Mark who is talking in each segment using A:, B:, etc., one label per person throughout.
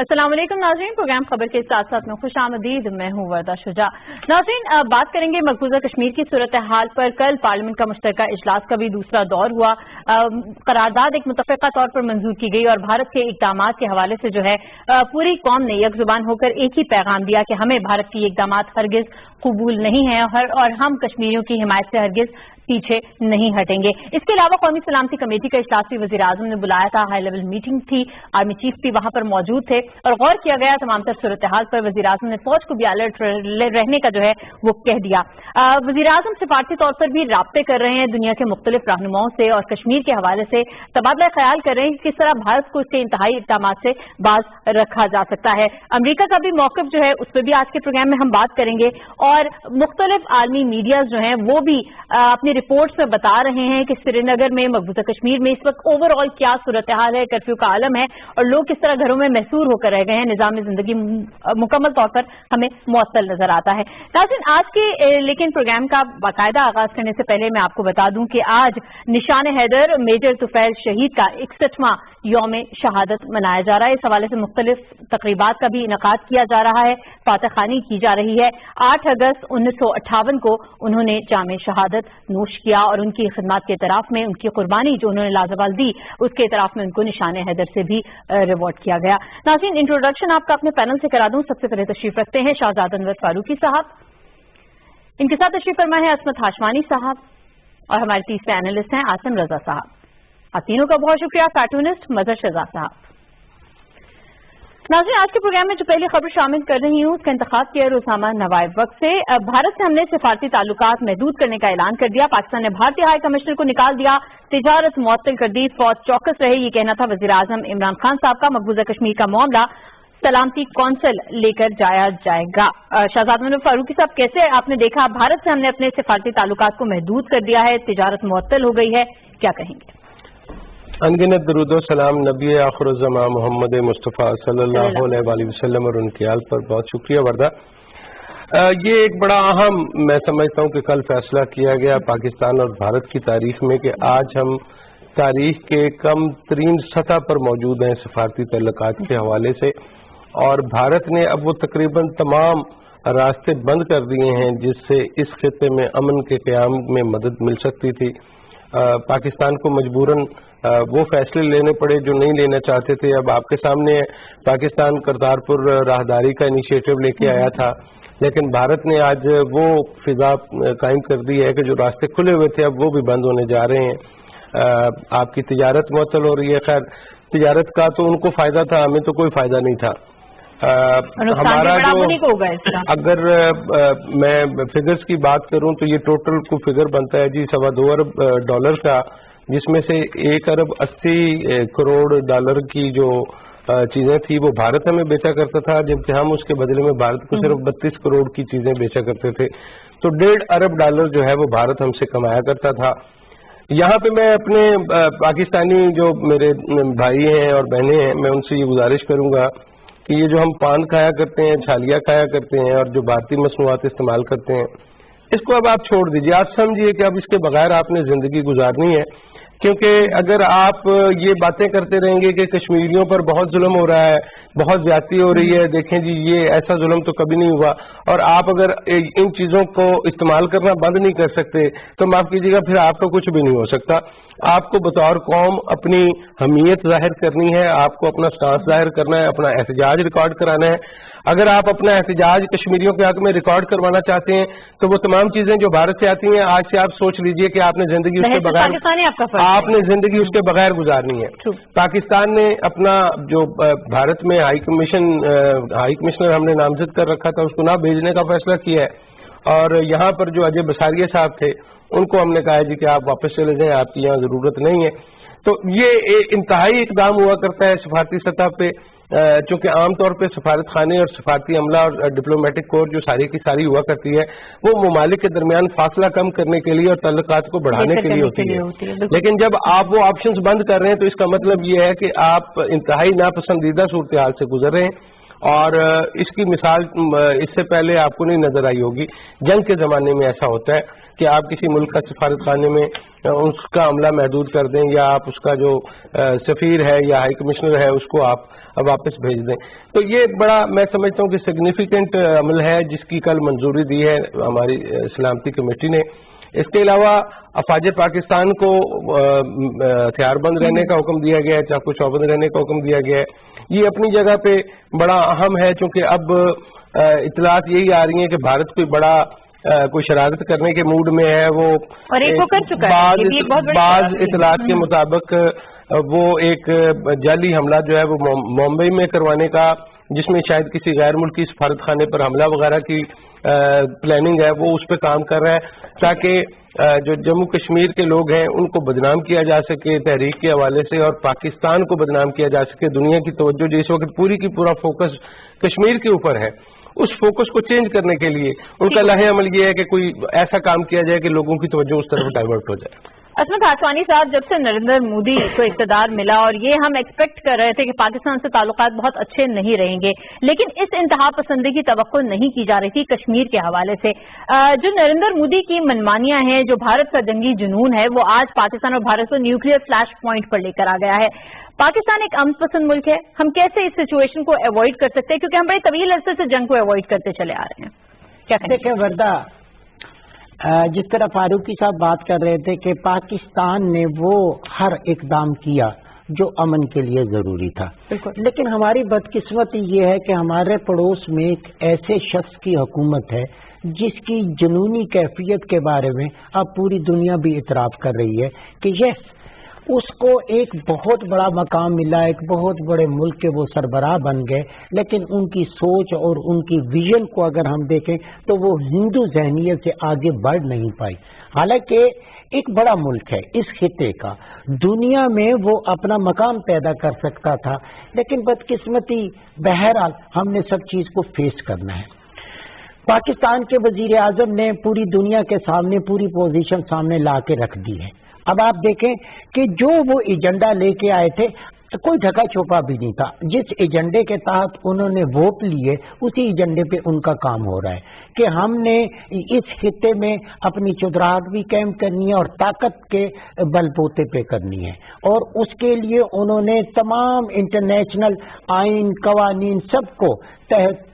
A: अस्सलाम वालेकुम नाज़रीन, प्रोग्राम खबर के साथ साथ में खुश आमदीद। मैं हूँ वर्दा शुजा। नाज़रीन, बात करेंगे मकबूजा कश्मीर की सूरत हाल पर। कल पार्लियामेंट का मुश्तरका इजलास का भी दूसरा दौर हुआ। करारदाद एक मुतफ़िक़ा तौर पर मंजूर की गई और भारत के इक़दामात के हवाले से जो है पूरी कौम ने यकजुबान होकर एक ही पैगाम दिया कि हमें भारत की इक़दामात हरगिज़ कबूल नहीं है और हम कश्मीरियों की हिमायत से हरगिज़ पीछे नहीं हटेंगे। इसके अलावा कौमी सलामती कमेटी का इजलास भी वज़ीर आज़म ने बुलाया था। हाई लेवल मीटिंग थी, आर्मी चीफ भी वहां पर मौजूद थे और गौर किया गया तमाम तर सूरत हाल पर। वज़ीर आज़म ने फौज को भी अलर्ट रहने का जो है वो कह दिया। वज़ीर आज़म सिफारती तौर पर भी राब्ते कर रहे हैं दुनिया के मुख्तलिफ रहनुमाओं से और कश्मीर के हवाले से तबादला ख्याल कर रहे हैं कि किस तरह भारत को इसके इंतहाई इक़दामात से बाज रखा जा सकता है। अमरीका का भी मौक़िफ़ जो है उस पर भी आज के प्रोग्राम में हम बात करेंगे और मुख्तलिफ आलमी मीडिया जो है वो भी अपनी रिपोर्ट्स में बता रहे हैं कि श्रीनगर में, मकबूजा कश्मीर में इस वक्त ओवरऑल क्या सूरत हाल है, कर्फ्यू का आलम है और लोग किस तरह घरों में महसूर होकर रह गए हैं। निज़ाम जिंदगी मुकम्मल तौर पर हमें मुअत्तल नजर आता है। नाज़रीन, आज के लेकिन प्रोग्राम का बाकायदा आगाज करने से पहले मैं आपको बता दूं कि आज निशान हैदर मेजर तुफैल शहीद का 61वां यौम शहादत मनाया जा रहा है। इस हवाले से मुख्तलिफ तकरीबात का भी इनकाद किया जा रहा है, फातखानी की जा रही है। 8 अगस्त 1958 को उन्होंने जामे शहादत नोश किया और उनकी खिदमत के तरफ में उनकी कुर्बानी जो उन्होंने लाजवाल दी उसके तरफ में उनको निशान हैदर से भी रिवॉर्ड किया गया। नाज़रीन, इंट्रोडक्शन आपका अपने पैनल से करा दूं। सबसे पहले तशरीफ रखते हैं शाहजाद अनवर फारूकी साहब, इनके साथ तशरीफ फरमा है असमत हाशमानी साहब और हमारे तीसरे एनालिस्ट हैं आसिम रजा साहब। आप तीनों का बहुत शुक्रिया। कार्टूनिस्ट मजहर शहजाद साहब। नाज़रीन, आज के प्रोग्राम में जो पहली खबर शामिल कर रही हूँ उसका इंतखाब किया रोज़ामा नवाइब वक्त से। भारत से हमने सिफारती ताल्लुकात महदूद करने का ऐलान कर दिया। पाकिस्तान ने भारतीय हाई कमिश्नर को निकाल दिया, तिजारत मुअत्तल कर दी, फौज चौकस रहे, ये कहना था वज़ीर आज़म इमरान खान साहब का। मकबूजा कश्मीर का मामला सलामती कौंसिल लेकर जाया जाएगा। शाहजाद अनवर फारूकी साहब, कैसे आपने देखा, भारत से हमने अपने सिफारती ताल्लुकात को महदूद कर दिया है, तिजारत मुअत्तल हो गई है, क्या कहेंगे?
B: अनगिनत दरूद सलाम नबी आखिरुज़्ज़मान मोहम्मद मुस्तफ़ा सल्लल्लाहु अलैहि वसल्लम और उनके आल पर बहुत शुक्रिया वर्दा। ये एक बड़ा अहम, मैं समझता हूँ कि कल फैसला किया गया पाकिस्तान और भारत की तारीख में कि आज हम तारीख के कम तरीन सतह पर मौजूद हैं सफारती तल्लुकात के हवाले से, और भारत ने अब वो तकरीबन तमाम रास्ते बंद कर दिए हैं जिससे इस खित्ते में अमन के क़याम में मदद मिल सकती थी। पाकिस्तान को मजबूरन वो फैसले लेने पड़े जो नहीं लेना चाहते थे। अब आपके सामने पाकिस्तान करतारपुर राहदारी का इनिशिएटिव लेके आया था, लेकिन भारत ने आज वो फिजा कायम कर दी है कि जो रास्ते खुले हुए थे अब वो भी बंद होने जा रहे हैं। आपकी तिजारत मुअत्तल हो रही है। खैर, तिजारत का तो उनको फायदा था, हमें तो कोई फायदा नहीं था। हमारा जो अगर मैं फिगर्स की बात करूं तो ये टोटल को फिगर बनता है जी $2.25 अरब का, जिसमें से 1 अरब 80 करोड़ डॉलर की जो चीजें थी वो भारत हमें बेचा करता था, जबकि हम उसके बदले में भारत को सिर्फ 32 करोड़ की चीजें बेचा करते थे। तो $1.5 अरब जो है वो भारत हमसे कमाया करता था। यहाँ पे मैं अपने पाकिस्तानी जो मेरे भाई हैं और बहनें हैं, मैं उनसे ये गुजारिश करूंगा कि ये जो हम पान खाया करते हैं, छालिया खाया करते हैं और जो भारतीय मसनूआत इस्तेमाल करते हैं, इसको अब आप छोड़ दीजिए। आप समझिए कि अब इसके बगैर आपने जिंदगी गुजारनी है, क्योंकि अगर आप ये बातें करते रहेंगे कि कश्मीरियों पर बहुत जुल्म हो रहा है, बहुत ज्यादती हो रही है, देखें जी ये ऐसा जुल्म तो कभी नहीं हुआ, और आप अगर इन चीजों को इस्तेमाल करना बंद नहीं कर सकते तो माफ कीजिएगा फिर आपका कुछ भी नहीं हो सकता। आपको बतौर कौम अपनी हमीयत जाहिर करनी है, आपको अपना स्टांस जाहिर करना है, अपना एहतजाज रिकॉर्ड कराना है। अगर आप अपना एहतजाज कश्मीरियों के हक में रिकॉर्ड करवाना चाहते हैं तो वो तमाम चीजें जो भारत से आती हैं, आज से आप सोच लीजिए कि आपने जिंदगी उसके बगैर गुजारनी है। पाकिस्तान ने अपना जो भारत में हाई कमिश्नर हमने नामजद कर रखा था उसको ना भेजने का फैसला किया है, और यहाँ पर जो अजय बसारिया साहब थे उनको हमने कहा है जी कि आप वापस चले जाएं, आपकी यहाँ जरूरत नहीं है। तो ये इंतहाई इकदाम हुआ करता है सफारती सतह पे, चूंकि आमतौर पे सफारत खाने और सफारती अमला और डिप्लोमेटिक कोर जो सारी की सारी हुआ करती है वो ममालिक के दरमियान फासला कम करने के लिए और ताल्लुकात को बढ़ाने के लिए होती है। लेकिन जब आप वो ऑप्शंस बंद कर रहे हैं तो इसका मतलब ये है कि आप इंतहाई नापसंदीदा सूरत हाल से गुजर रहे हैं, और इसकी मिसाल इससे पहले आपको नहीं नजर आई होगी। जंग के जमाने में ऐसा होता है کہ آپ کسی ملک کا سفارت خانے میں اس کا عملہ محدود کر دیں یا آپ اس کا جو سفیر ہے یا ہائی کمشنر ہے اس کو آپ واپس بھیج دیں. تو یہ بڑا میں سمجھتا ہوں کہ سگنیفیکنٹ عمل ہے جس کی کل منظوری دی ہے ہماری سلامتی کمیٹی نے. اس کے علاوہ افواج پاکستان کو ہتھیار بند رہنے کا حکم دیا گیا ہے, چاقو چوبند رہنے کا حکم دیا گیا ہے. یہ اپنی جگہ پہ بڑا اہم ہے چونکہ اب اطلاعات یہی آ رہی ہیں کہ بھارت کوئی بڑا کوئی شرارت کرنے کے موڈ میں ہے. وہ بعض اطلاعات کے مطابق وہ ایک جعلی حملہ جو ہے وہ ممبئی میں کروانے کا, جس میں شاید کسی غیر ملکی سفارت خانے پر حملہ وغیرہ کی پلاننگ ہے, وہ اس پہ کام کر رہا ہے تاکہ جو جموں کشمیر کے لوگ ہیں ان کو بدنام کیا جا سکے تحریک کے حوالے سے, اور پاکستان کو بدنام کیا جا سکے. دنیا کی توجہ جو اس وقت پوری کی پورا فوکس کشمیر کے اوپر ہے, اس فوکس کو چینج کرنے کے لیے ان کا لاہے عمل یہ ہے کہ کوئی ایسا کام کیا جائے کہ لوگوں کی توجہ اس طرف ڈائیورٹ ہو جائے.
A: عصمت ہاشوانی صاحب, جب سے نریندر مودی کو اقتدار ملا اور یہ ہم ایکسپیکٹ کر رہے تھے کہ پاکستان سے تعلقات بہت اچھے نہیں رہیں گے, لیکن اس انتہا پسندی کی توقع نہیں کی جا رہی تھی کشمیر کے حوالے سے. جو نریندر مودی کی منمانیاں ہیں, جو بھارت کا جنگی جنون ہے, وہ آج پاکستان اور بھارت کو نیوکلیئر فلیش پوائنٹ پر لے کر آ گیا ہے. پاکستان ایک امن پسند ملک ہے, ہم کیسے اس سچویشن کو اوائڈ کر سکتے ہیں, کیونکہ ہم بڑے طویل عرصے سے جنگ کو اوائڈ کرتے چلے آ رہے ہیں. کیا
C: دیکھیں وردہ, جس طرح فاروقی صاحب بات کر رہے تھے کہ پاکستان نے وہ ہر اقدام کیا جو امن کے لیے ضروری تھا, لیکن ہماری بدقسمتی یہ ہے کہ ہمارے پڑوس میں ایک ایسے شخص کی حکومت ہے جس کی جنونی کیفیت کے بارے میں اب پوری دنیا بھی اعتراف کر رہی ہے کہ یس, اس کو ایک بہت بڑا مقام ملا, ایک بہت بڑے ملک کے وہ سربراہ بن گئے, لیکن ان کی سوچ اور ان کی ویژن کو اگر ہم دیکھیں تو وہ ہندو ذہنیت سے آگے بڑھ نہیں پائی. حالانکہ ایک بڑا ملک ہے اس خطے کا, دنیا میں وہ اپنا مقام پیدا کر سکتا تھا, لیکن بدقسمتی بہرحال ہم نے سب چیز کو فیس کرنا ہے. پاکستان کے وزیر اعظم نے پوری دنیا کے سامنے پوری پوزیشن سامنے لا کے رکھ دی ہے. اب آپ دیکھیں کہ جو وہ ایجنڈا لے کے آئے تھے کوئی ڈھکا چھپا بھی نہیں تھا. جس ایجنڈے کے تحت انہوں نے ووٹ لیے اسی ایجنڈے پہ ان کا کام ہو رہا ہے کہ ہم نے اس خطے میں اپنی چودراہٹ بھی قائم کرنی ہے اور طاقت کے بل بوتے پہ کرنی ہے, اور اس کے لیے انہوں نے تمام انٹرنیشنل آئین قوانین سب کو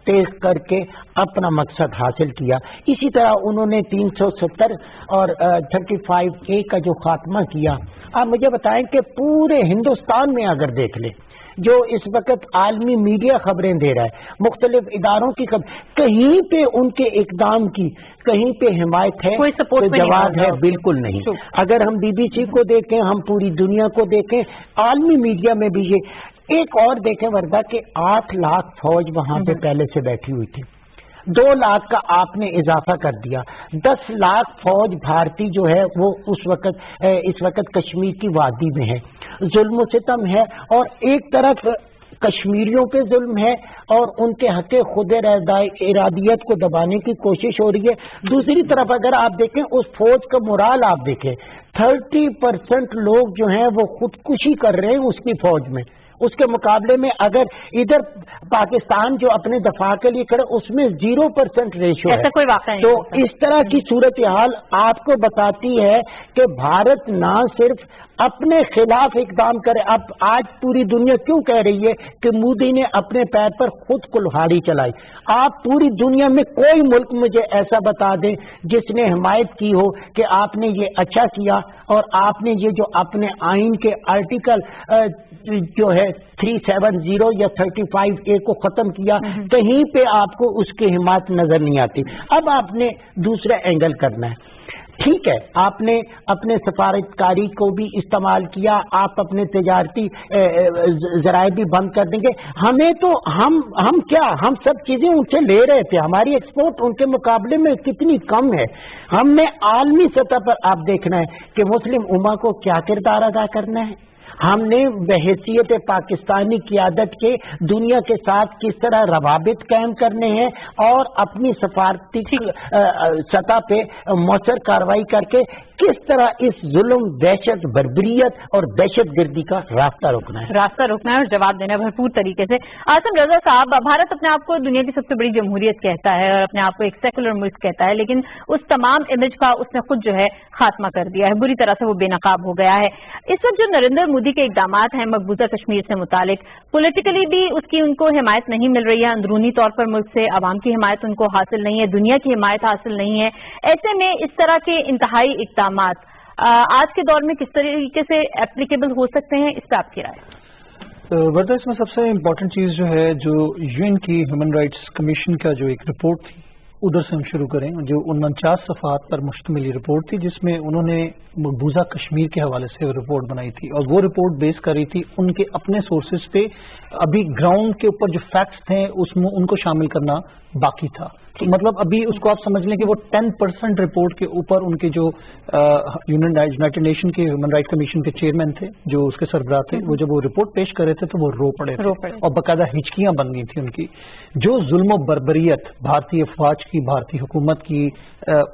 C: تیز کر کے اپنا مقصد حاصل کیا. اسی طرح انہوں نے 370 اور 35A کا جو خاتمہ کیا. آپ مجھے بتائیں کہ پورے ہندوستان میں اگر دیکھ لیں جو اس وقت عالمی میڈیا خبریں دے رہا ہے, مختلف اداروں کی خبر, کہیں پہ ان کے اقدام کی کہیں پہ حمایت ہے, کوئی جواب ہے بالکل نہیں. اگر ہم BBC کو دیکھیں, ہم پوری دنیا کو دیکھیں, عالمی میڈیا میں بھی یہ ایک اور دیکھیں وردہ کہ 8 لاکھ فوج وہاں پہ پہلے سے بیٹھی ہوئی تھی, 2 لاکھ کا آپ نے اضافہ کر دیا, 10 لاکھ فوج بھارتی جو ہے وہ اس وقت کشمیر کی وادی میں ہے. ظلم و ستم ہے, اور ایک طرف کشمیریوں پہ ظلم ہے اور ان کے حق خود ارادیت کو دبانے کی کوشش ہو رہی ہے. دوسری طرف اگر آپ دیکھیں اس فوج کا مورال آپ دیکھیں, 30% لوگ جو ہیں وہ خودکشی کر رہے ہیں اس کی فوج میں. اس کے مقابلے میں اگر ادھر پاکستان جو اپنے دفاع کے لیے کرے اس میں 0% ریشو ہے.
A: کوئی واقعہ نہیں.
C: تو اس طرح کی صورتحال آپ کو بتاتی ہے کہ بھارت نہ صرف اپنے خلاف اقدام کرے. اب آج پوری دنیا کیوں کہہ رہی ہے کہ مودی نے اپنے پیر پر خود کلہاڑی چلائی. آپ پوری دنیا میں کوئی ملک مجھے ایسا بتا دیں جس نے حمایت کی ہو کہ آپ نے یہ اچھا کیا اور آپ نے یہ جو اپنے آئین کے آرٹیکل جو ہے 370 یا 35A کو ختم کیا, کہیں پہ آپ کو اس کی حمایت نظر نہیں آتی. اب آپ نے دوسرا اینگل کرنا ہے. ٹھیک ہے, آپ نے اپنے سفارتکاری کو بھی استعمال کیا, آپ اپنے تجارتی ذرائع بھی بند کر دیں گے. ہمیں تو ہم کیا ہم سب چیزیں ان سے لے رہے تھے, ہماری ایکسپورٹ ان کے مقابلے میں کتنی کم ہے. ہم نے عالمی سطح پر آپ دیکھنا ہے کہ مسلم امہ کو کیا کردار ادا کرنا ہے. हमने बहैसियत पाकिस्तानी क़ियादत के दुनिया के साथ किस तरह रवाबित कायम करने हैं और अपनी सफारती सतह पे मौसर कार्रवाई करके किस तरह इस जुल्म, दहशत, बर्बरियत और दहशत गर्दी का रास्ता रोकना है
A: और जवाब देना है भरपूर तरीके से। आसिम रजा साहब, भारत अपने आप को दुनिया की सबसे बड़ी जमहूरियत कहता है और अपने आप को एक सेकुलर मुल्क कहता है, लेकिन उस तमाम इमेज का उसने खुद जो है खात्मा कर दिया है, बुरी तरह से वो बेनकाब हो गया है। इस वक्त जो नरेंद्र मोदी के इकदाम हैं मकबूजा कश्मीर से मुतालिक, पॉलिटिकली भी उसकी उनको हिमायत नहीं मिल रही है, अंदरूनी तौर पर मुल्क से अवाम की हिमायत उनको हासिल नहीं है, दुनिया की हिमायत हासिल नहीं है। ऐसे में इस तरह के इंतहाई इकदाम आज के दौर में किस तरीके से एप्लीकेबल हो सकते हैं, इस पर आपकी राय?
D: वर्दा, इसमें सबसे इम्पोर्टेंट चीज़ जो है, जो यूएन की ह्यूमन राइट्स कमीशन का जो एक रिपोर्ट थी, उधर से हम शुरू करें, जो 49 सफ़हात पर मुश्तमिल रिपोर्ट थी, जिसमें उन्होंने मकबूजा कश्मीर के हवाले से रिपोर्ट बनाई थी और वो रिपोर्ट बेस कर रही थी उनके अपने सोर्सेज पे। अभी ग्राउंड के ऊपर जो फैक्ट्स थे उसमें उनको शामिल करना बाकी था। तो मतलब अभी उसको आप समझ लें कि वो 10% रिपोर्ट के ऊपर उनके जो यूनाइटेड नेशन के ह्यूमन राइट कमीशन के चेयरमैन थे, जो उसके सरबराह थे, वो जब वो रिपोर्ट पेश कर रहे थे तो वो रो पड़े थे और बाकायदा हिचकियां बन गई थी उनकी। जो जुल्म और बर्बरियत भारतीय अफवाज की, भारतीय हुकूमत की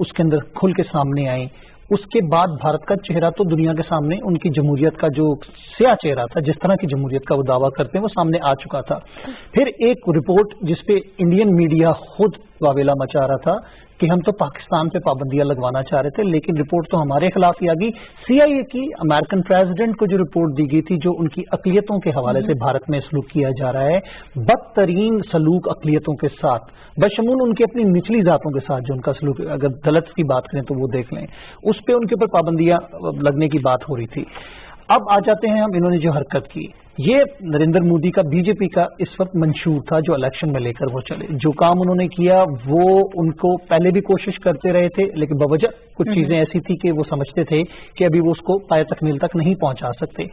D: उसके अंदर खुल के सामने आई, उसके बाद भारत का चेहरा तो दुनिया के सामने, उनकी जमहूरियत का जो स्याह चेहरा था, जिस तरह की जमहूरियत का वो दावा करते हैं, वो सामने आ चुका था। फिर एक रिपोर्ट जिसपे इंडियन मीडिया खुद वावेला मचा रहा था कि हम तो पाकिस्तान पे पाबंदियां लगवाना चाह रहे थे, लेकिन रिपोर्ट तो हमारे खिलाफ ही आ गई। सीआईए की अमेरिकन प्रेसिडेंट को जो रिपोर्ट दी गई थी, जो उनकी अकलियतों के हवाले से भारत में सलूक किया जा रहा है, बदतरीन सलूक अकलियतों के साथ, बशमूल उनकी अपनी निचली जातों के साथ जो उनका सलूक, अगर दलित की बात करें तो वो देख लें, उस पर उनके ऊपर पाबंदियां लगने की बात हो रही थी। अब आ जाते हैं हम, इन्होंने जो हरकत की, ये नरेंद्र मोदी का, बीजेपी का इस वक्त मंशूर था जो इलेक्शन में लेकर वो चले। जो काम उन्होंने किया वो उनको पहले भी कोशिश करते रहे थे, लेकिन बवजह कुछ चीजें ऐसी थी कि वो समझते थे कि अभी वो उसको पाए तकमील तक नहीं पहुंचा सकते।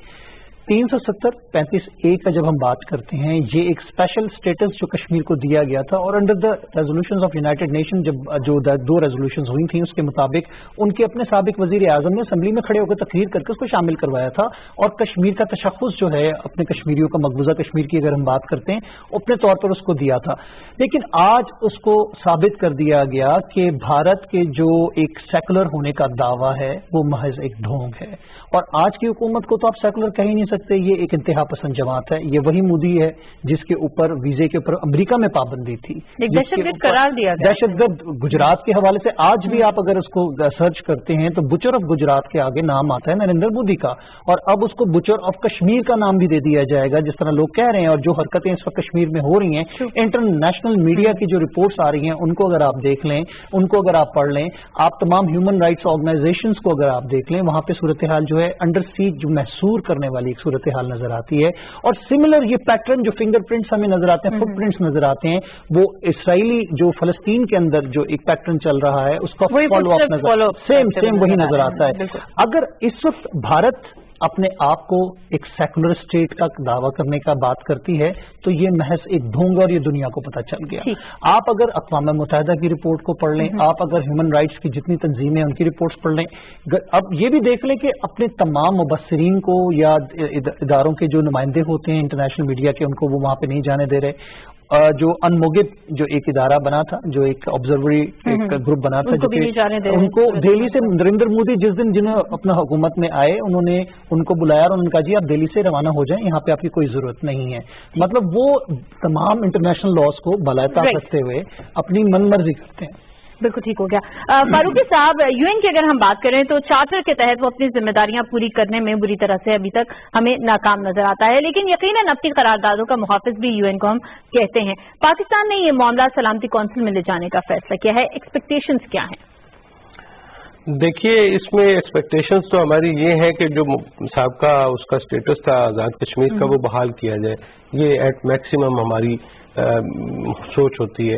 D: 370-35A का जब हम बात करते हैं, ये एक स्पेशल स्टेटस जो कश्मीर को दिया गया था और under the resolutions of United nation जब जो 2 रेजोल्यूशंस हुई थी, उसके मुताबिक उनके अपने साबिक वजीर आजम ने असेंबली में खड़े होकर तकरीर करके उसको शामिल करवाया था और कश्मीर का तशख़्ख़ुस जो है अपने कश्मीरियों का, मकबूजा कश्मीर की अगर हम बात करते हैं, अपने तौर पर उसको दिया था। लेकिन आज उसको साबित कर दिया गया कि भारत के जो एक सेकुलर होने का दावा है वो महज एक ढोंग है और आज की हुकूमत को तो आप सेकुलर कह ही नहीं सकते, ये एक इंतहा पसंद जमात है। ये वही मोदी है जिसके ऊपर वीजे के ऊपर अमेरिका में पाबंदी थी,
A: दहशतगर्द करार दिया गया,
C: दहशतगर्द गुजरात के हवाले से। आज भी आप अगर उसको सर्च करते हैं तो बुचर ऑफ गुजरात के आगे नाम आता है नरेंद्र मोदी का, और अब उसको बुचर ऑफ कश्मीर का नाम भी दे दिया जाएगा, जिस तरह लोग कह रहे हैं। और जो हरकतें इस वक्त कश्मीर में हो रही हैं, इंटरनेशनल मीडिया की जो रिपोर्ट्स आ रही हैं, उनको अगर आप देख लें, उनको अगर आप पढ़ लें, आप तमाम ह्यूमन राइट्स ऑर्गेनाइजेशंस को अगर आप देख लें, वहां पे सूरत हाल जो है अंडर सीज जो महसूर करने वाली एक सूरत हाल नजर आती है। और सिमिलर ये पैटर्न जो फिंगरप्रिंट्स हमें नजर आते हैं, फुटप्रिंट्स नजर आते हैं, वो इसराइली जो फलस्तीन के अंदर जो एक पैटर्न चल रहा है उसका फॉलो अप नजर, सेम वही नजर आता है। अगर इस वक्त भारत अपने आप को एक सेकुलर स्टेट का दावा करने का बात करती है तो ये महज एक ढोंग और ये दुनिया को पता चल गया। आप अगर अक़वाम मुत्तहिदा की रिपोर्ट को पढ़ लें, आप अगर ह्यूमन राइट्स की जितनी तंजीमें उनकी रिपोर्ट्स पढ़ लें, अब ये भी देख लें कि अपने तमाम मुबस्सिरीन को या इदारों के जो नुमाइंदे होते हैं इंटरनेशनल मीडिया के, उनको वो वहां पे नहीं जाने दे रहे। जो अनमोगिब जो एक इदारा बना था, जो एक ऑब्जर्वरी एक ग्रुप बना था, उनको दिल्ली से नरेंद्र मोदी जिस दिन जिन्हें अपना हुकूमत में आए, उन्होंने उनको बुलाया और उन्होंने कहा जी आप दिल्ली से रवाना हो जाएं, यहाँ पे आपकी कोई जरूरत नहीं है। मतलब वो तमाम इंटरनेशनल लॉज को बलायता रखते हुए अपनी मनमर्जी करते हैं।
A: बिल्कुल ठीक हो गया। फारूकी साहब, यूएन की अगर हम बात करें तो चार्टर के तहत वो अपनी जिम्मेदारियां पूरी करने में बुरी तरह से अभी तक हमें नाकाम नजर आता है, लेकिन यकीनन अपनी करारदादों का मुहाफिज भी यूएन को हम कहते हैं। पाकिस्तान ने ये मामला सलामती कौंसिल में ले जाने का फैसला किया है, एक्सपेक्टेशंस क्या हैं?
B: देखिए, इसमें एक्सपेक्टेशंस तो हमारी ये है कि जो साबका उसका स्टेटस था आज़ाद कश्मीर का, वो बहाल किया जाए। ये एट मैक्सिमम हमारी सोच होती है।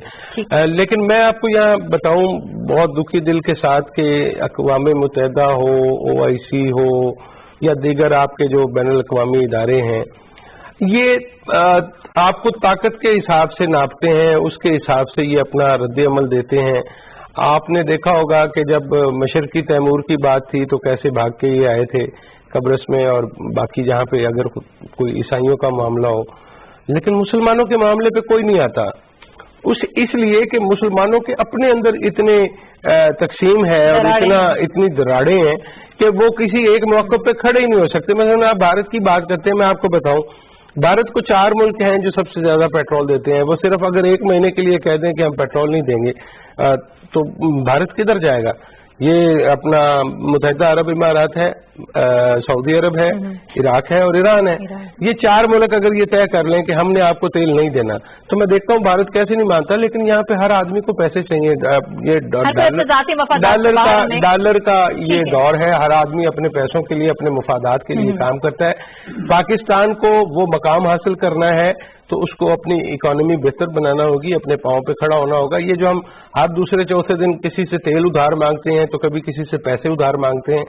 B: लेकिन मैं आपको यहाँ बताऊं बहुत दुखी दिल के साथ कि अक़वाम मुत्तहिदा हो, OIC हो या दीगर आपके जो बैनुल अक़वामी इदारे हैं, ये आपको ताकत के हिसाब से नापते हैं, उसके हिसाब से ये अपना रद्द अमल देते हैं। आपने देखा होगा कि जब मशरक़ी तैमूर की बात थी तो कैसे भाग के ये आए थे, قبرص میں اور باقی جہاں پہ اگر کوئی عیسائیوں کا معاملہ ہو، لیکن مسلمانوں کے معاملے پہ کوئی نہیں آتا، اس لیے کہ مسلمانوں کے اپنے اندر اتنے تقسیم ہے اور اتنی دراڑیں ہیں کہ وہ کسی ایک موقع پہ کھڑے ہی نہیں ہو سکتے. مثلا آپ بھارت کی بات کرتے ہیں، میں آپ کو بتاؤں بھارت کو 4 ملک ہیں جو سب سے زیادہ پیٹرول دیتے ہیں. وہ صرف اگر 1 مہینے کے لیے کہہ دیں کہ ہم پیٹرول نہیں دیں گے تو بھارت کدھر جائے گا؟ یہ اپنا متحدہ عرب امارات ہے، سعودی عرب ہے، عراق ہے اور ایران ہے. یہ 4 ملک اگر یہ طے کر لیں کہ ہم نے آپ کو تیل نہیں دینا تو میں دیکھتا ہوں بھارت کیسے نہیں مانتا. لیکن یہاں پہ ہر آدمی کو پیسے چاہیے، یہ ڈالر کا یہ دور ہے، ہر آدمی اپنے پیسوں کے لیے اپنے مفادات کے لیے کام کرتا ہے. پاکستان کو وہ مقام حاصل کرنا ہے تو اس کو اپنی اکانومی بہتر بنانا ہوگی، اپنے پاؤں پہ کھڑا ہونا ہوگا. یہ جو ہم ہر دوسرے چوتھے دن کسی سے تیل ادھار مانگتے ہیں تو کبھی کسی سے پیسے ادھار مانگتے ہیں،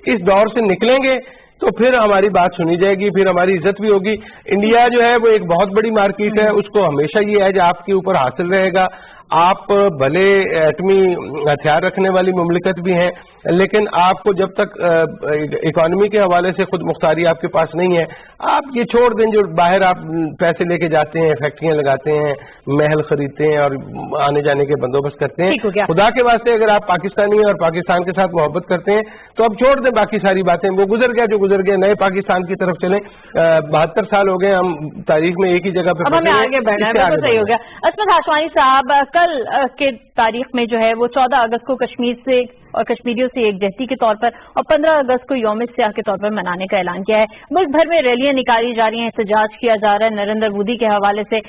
B: اس دور سے نکلیں گے تو پھر ہماری بات سنی جائے گی، پھر ہماری عزت بھی ہوگی. انڈیا جو ہے وہ ایک بہت بڑی مارکیٹ ہے، اس کو ہمیشہ یہ ایج آپ کے اوپر حاصل رہے گا. آپ بھلے ایٹمی ہتھیار رکھنے والی مملکت بھی ہیں، لیکن آپ کو جب تک اکانومی کے حوالے سے خود مختاری آپ کے پاس نہیں ہے، آپ یہ چھوڑ دیں جو باہر آپ پیسے لے کے جاتے ہیں، فیکٹریاں لگاتے ہیں، محل خریدتے ہیں اور آنے جانے کے بندوبست کرتے ہیں. خدا کے واسطے اگر آپ پاکستانی ہیں اور پاکستان کے ساتھ محبت کرتے ہیں تو اب چھوڑ دیں باقی ساری باتیں. وہ گزر گیا جو گزر گیا، نئے پاکستان کی طرف چلیں. 72 سال ہو گئے ہم تاریخ میں ایک ہی جگہ پہ
A: آگے بڑھنا ہے. بالکل صحیح ہو گیا. عصمت ہاشمانی صاحب، کل کے تاریخ میں جو ہے وہ 14 اگست کو کشمیر سے اور کشمیریوں سے یکجہتی کے طور پر اور 15 اگست کو یوم سیاہ کے طور پر منانے کا اعلان کیا ہے. ملک بھر میں ریلیاں نکالی جا رہی ہیں، احتجاج کیا جا رہا ہے. نریندر مودی کے حوالے سے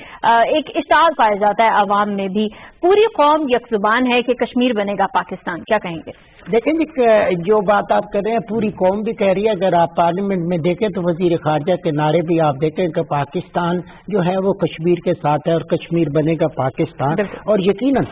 A: ایک اشتعال پایا جاتا ہے عوام میں بھی. پوری قوم یک زبان ہے کہ کشمیر بنے گا پاکستان. کیا کہیں گے؟
C: دیکھیں جی، جو بات آپ کر رہے ہیں پوری قوم بھی کہہ رہی ہے. اگر آپ پارلیمنٹ میں دیکھیں تو وزیر خارجہ کے نعرے بھی آپ دیکھیں کہ پاکستان جو ہے وہ کشمیر کے ساتھ ہے اور کشمیر بنے گا پاکستان. اور یقیناً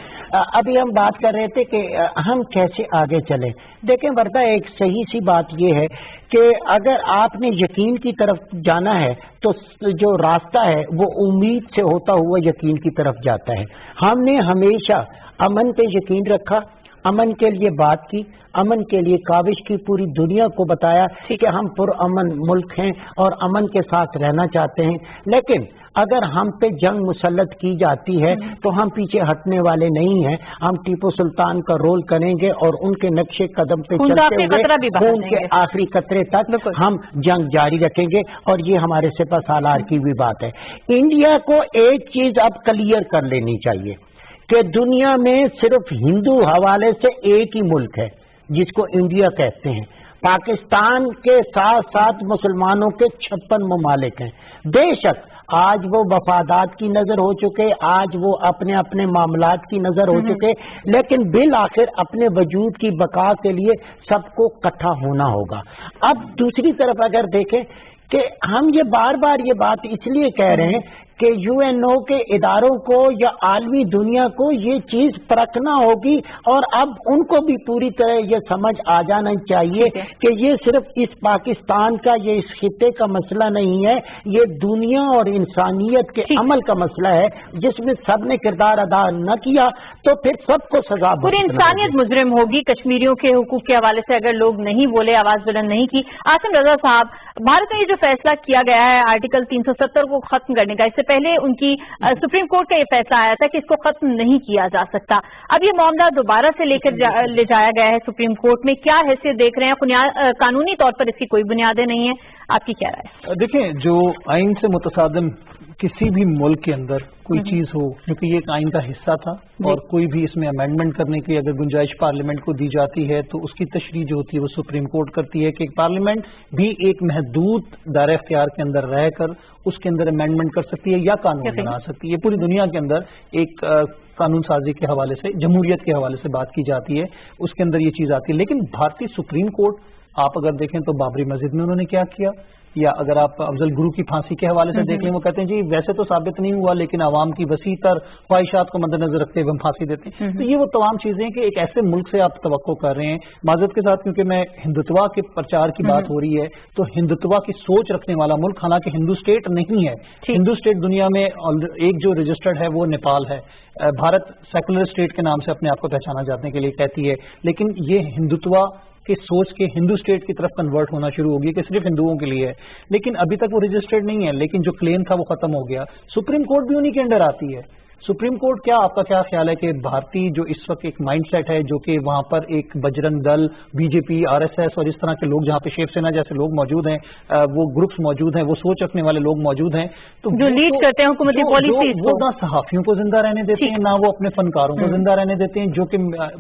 C: ابھی ہم بات کر رہے تھے کہ ہم کیسے آگے چلیں. دیکھیں ورنہ ایک صحیح سی بات یہ ہے کہ اگر آپ نے یقین کی طرف جانا ہے تو جو راستہ ہے وہ امید سے ہوتا ہوا یقین کی طرف جاتا ہے. ہم نے ہمیشہ امن پہ یقین رکھا، امن کے لیے بات کی، امن کے لیے کاوش کی، پوری دنیا کو بتایا کہ ہم پرامن ملک ہیں اور امن کے ساتھ رہنا چاہتے ہیں. لیکن اگر ہم پہ جنگ مسلط کی جاتی ہے تو ہم پیچھے ہٹنے والے نہیں ہیں. ہم ٹیپو سلطان کا رول کریں گے اور ان کے نقش قدم پہ چلتے ہوئے خون کے آخری قطرے تک ہم جنگ جاری رکھیں گے. اور یہ ہمارے سپہ سالار کی بھی بات ہے. انڈیا کو ایک چیز اب کلیئر کر لینی چاہیے کہ دنیا میں صرف ہندو حوالے سے ایک ہی ملک ہے جس کو انڈیا کہتے ہیں. پاکستان کے ساتھ ساتھ مسلمانوں کے 56 ممالک ہیں. بے شک آج وہ مفادات کی نظر ہو چکے، آج وہ اپنے اپنے معاملات کی نظر ہو چکے، لیکن بالآخر اپنے وجود کی بقا کے لیے سب کو اکٹھا ہونا ہوگا. اب دوسری طرف اگر دیکھیں کہ ہم یہ بار بار یہ بات اس لیے کہہ رہے ہیں کہ UNO کے اداروں کو یا عالمی دنیا کو یہ چیز پرکھنا ہوگی اور اب ان کو بھی پوری طرح یہ سمجھ آ جانا چاہیے کہ یہ صرف اس پاکستان کا، یہ اس خطے کا مسئلہ نہیں ہے، یہ دنیا اور انسانیت کے عمل کا مسئلہ ہے جس میں سب نے کردار ادا نہ کیا تو پھر سب کو سزا
A: پوری انسانیت مجرم ہوگی. کشمیریوں کے حقوق کے حوالے سے اگر لوگ نہیں بولے، آواز بلند نہیں کی. عاصم رضا صاحب، بھارت میں یہ جو فیصلہ کیا گیا ہے آرٹیکل 370 کو ختم کرنے کا، اس سے پہلے ان کی سپریم کورٹ کا یہ فیصلہ آیا تھا کہ اس کو ختم نہیں کیا جا سکتا. اب یہ معاملہ دوبارہ سے لے جایا گیا ہے سپریم کورٹ میں. کیا حیثیت دیکھ رہے ہیں؟ قانونی طور پر اس کی کوئی بنیادیں نہیں ہیں. آپ کی کیا رائے ہے؟
D: دیکھیں، جو آئین سے متصادم کسی بھی ملک کے اندر کوئی چیز ہو، کیونکہ یہ ایک آئین کا حصہ تھا اور کوئی بھی اس میں امینڈمنٹ کرنے کی اگر گنجائش پارلیمنٹ کو دی جاتی ہے تو اس کی تشریح جو ہوتی ہے وہ سپریم کورٹ کرتی ہے کہ پارلیمنٹ بھی ایک محدود دائرہ اختیار کے اندر رہ کر اس کے اندر امینڈمنٹ کر سکتی ہے یا قانون بنا سکتی ہے. پوری دنیا کے اندر ایک قانون سازی کے حوالے سے، جمہوریت کے حوالے سے بات کی جاتی ہے، اس کے اندر یہ چیز آتی ہے. لیکن بھارتی سپریم کورٹ آپ اگر دیکھیں تو بابری مسجد میں انہوں نے کیا کیا، یا اگر آپ افضل گرو کی پھانسی کے حوالے سے دیکھ لیں، وہ کہتے ہیں جی ویسے تو ثابت نہیں ہوا لیکن عوام کی وسیع تر خواہشات کو مد نظر رکھتے ہوئے ہم پھانسی دیتے ہیں. تو یہ وہ تمام چیزیں کہ ایک ایسے ملک سے آپ توقع کر رہے ہیں. معذرت کے ساتھ کیونکہ میں ہندوتوا کے پرچار کی بات ہو رہی ہے تو ہندوتوا کی سوچ رکھنے والا ملک، حالانکہ ہندو اسٹیٹ نہیں ہے. ہندو اسٹیٹ دنیا میں ایک جو رجسٹرڈ ہے وہ نیپال ہے. بھارت سیکولر اسٹیٹ کے نام سے اپنے آپ کو پہچانا جانے کے لیے کہتی ہے، لیکن یہ ہندوتوا کہ سوچ کے ہندو اسٹیٹ کی طرف کنورٹ ہونا شروع ہوگی کہ صرف ہندوؤں کے لیے ہے، لیکن ابھی تک وہ رجسٹرڈ نہیں ہے، لیکن جو کلیم تھا وہ ختم ہو گیا. سپریم کورٹ بھی انہی کے انڈر آتی ہے. سپریم کورٹ کیا آپ کا کیا خیال ہے کہ بھارتی جو اس وقت ایک مائنڈ سیٹ ہے جو کہ وہاں پر ایک بجرنگ دل، بی جے پی، آر ایس ایس اور اس طرح کے لوگ جہاں پہ شیو سینا جیسے لوگ موجود ہیں، وہ گروپس موجود ہیں، وہ سوچ رکھنے والے لوگ موجود ہیں، تو
A: جو لیڈ کرتے ہیں حکومتی پالیسیز
D: وہ نہ صحافیوں کو زندہ رہنے دیتے ہیں، نہ وہ اپنے فنکاروں کو زندہ رہنے دیتے ہیں،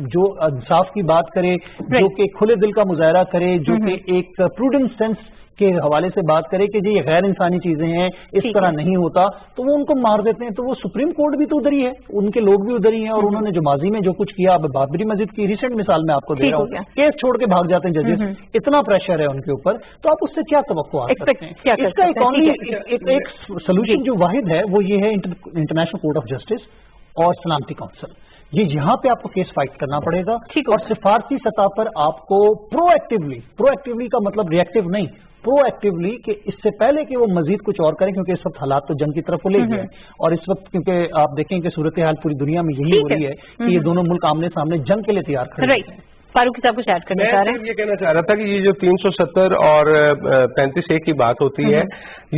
D: جو انصاف کی بات کرے، جو کہ کھلے دل کا مظاہرہ کرے، جو کہ ایک پروڈنٹ سینس کے حوالے سے بات کرے کہ جی یہ غیر انسانی چیزیں ہیں، اس طرح نہیں ہوتا، تو وہ ان کو مار دیتے ہیں. تو وہ سپریم کورٹ بھی تو ادھر ہی ہے، ان کے لوگ بھی ادھر ہی ہیں، اور انہوں نے جو ماضی میں جو کچھ کیا، اب بابری مسجد کی ریسنٹ مثال میں آپ کو دے رہا ہوں، کیس چھوڑ کے بھاگ جاتے ہیں ججز، اتنا پریشر ہے ان کے اوپر، تو آپ اس سے کیا توقعات کرتے ہیں؟ اس کا ایک سولوشن جو واحد ہے وہ یہ ہے انٹرنیشنل کورٹ آف جسٹس اور سلامتی کونسل. یہ یہاں پہ آپ کو کیس فائٹ کرنا پڑے گا، اور سفارتی سطح پر آپ کو پرو ایکٹیولی کا مطلب ری ایکٹیو نہیں، پرو ایکٹیولی کہ اس سے پہلے کہ وہ مزید کچھ اور کریں، کیونکہ اس وقت حالات تو جنگ کی طرف لے گئے ہیں، اور اس وقت کیونکہ آپ دیکھیں کہ صورتحال پوری دنیا میں یہی ہو رہی ہے کہ یہ دونوں ملک آمنے سامنے جنگ کے لیے تیار کھڑے ہیں.
A: فاروق صاحب کچھ ایڈ کرنا چاہ رہے ہیں؟
B: میں یہ کہنا چاہ رہا تھا کہ یہ جو 370 اور 35A کی بات ہوتی ہے،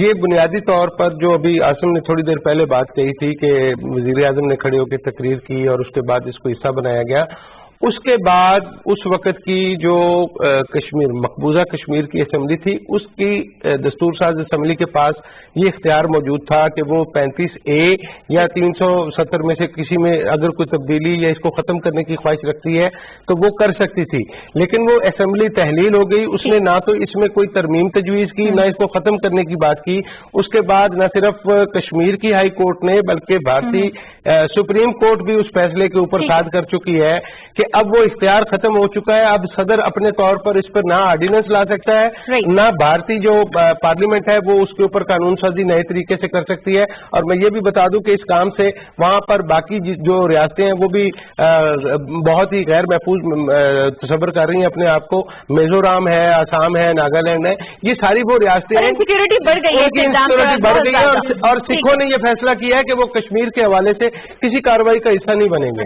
B: یہ بنیادی طور پر جو ابھی عاصم نے تھوڑی دیر پہلے بات کہی تھی کہ وزیر اعظم نے کھڑے ہو کے تقریر کی اور اس کے بعد اس کو حصہ بنایا گیا، اس کے بعد اس وقت کی جو کشمیر، مقبوضہ کشمیر کی اسمبلی تھی، اس کی دستور ساز اسمبلی کے پاس یہ اختیار موجود تھا کہ وہ 35A یا 370 میں سے کسی میں اگر کوئی تبدیلی یا اس کو ختم کرنے کی خواہش رکھتی ہے تو وہ کر سکتی تھی، لیکن وہ اسمبلی تحلیل ہو گئی، اس نے نہ تو اس میں کوئی ترمیم تجویز کی، نہ اس کو ختم کرنے کی بات کی. اس کے بعد نہ صرف کشمیر کی ہائی کورٹ نے بلکہ بھارتی سپریم کورٹ بھی اس فیصلے کے اوپر صادر کر چکی ہے کہ اب وہ اختیار ختم ہو چکا ہے. اب صدر اپنے طور پر اس پر نہ آرڈیننس لا سکتا ہے، نہ بھارتی جو پارلیمنٹ ہے وہ اس کے اوپر قانون سازی نئے طریقے سے کر سکتی ہے. اور میں یہ بھی بتا دوں کہ اس کام سے وہاں پر باقی جو ریاستیں ہیں وہ بھی بہت ہی غیر محفوظ تصور کر رہی ہیں اپنے آپ کو. میزورام ہے، آسام ہے، ناگالینڈ ہے، یہ ساری وہ ریاستیں ہیں،
A: سیکورٹی بڑھ گئی ہے،
B: اور سکھوں نے یہ فیصلہ کیا ہے کہ وہ کشمیر کے حوالے سے کسی کارروائی کا حصہ نہیں بنیں گے.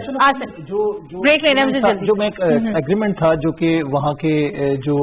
D: جو میں ایگریمنٹ تھا جو کہ وہاں کے جو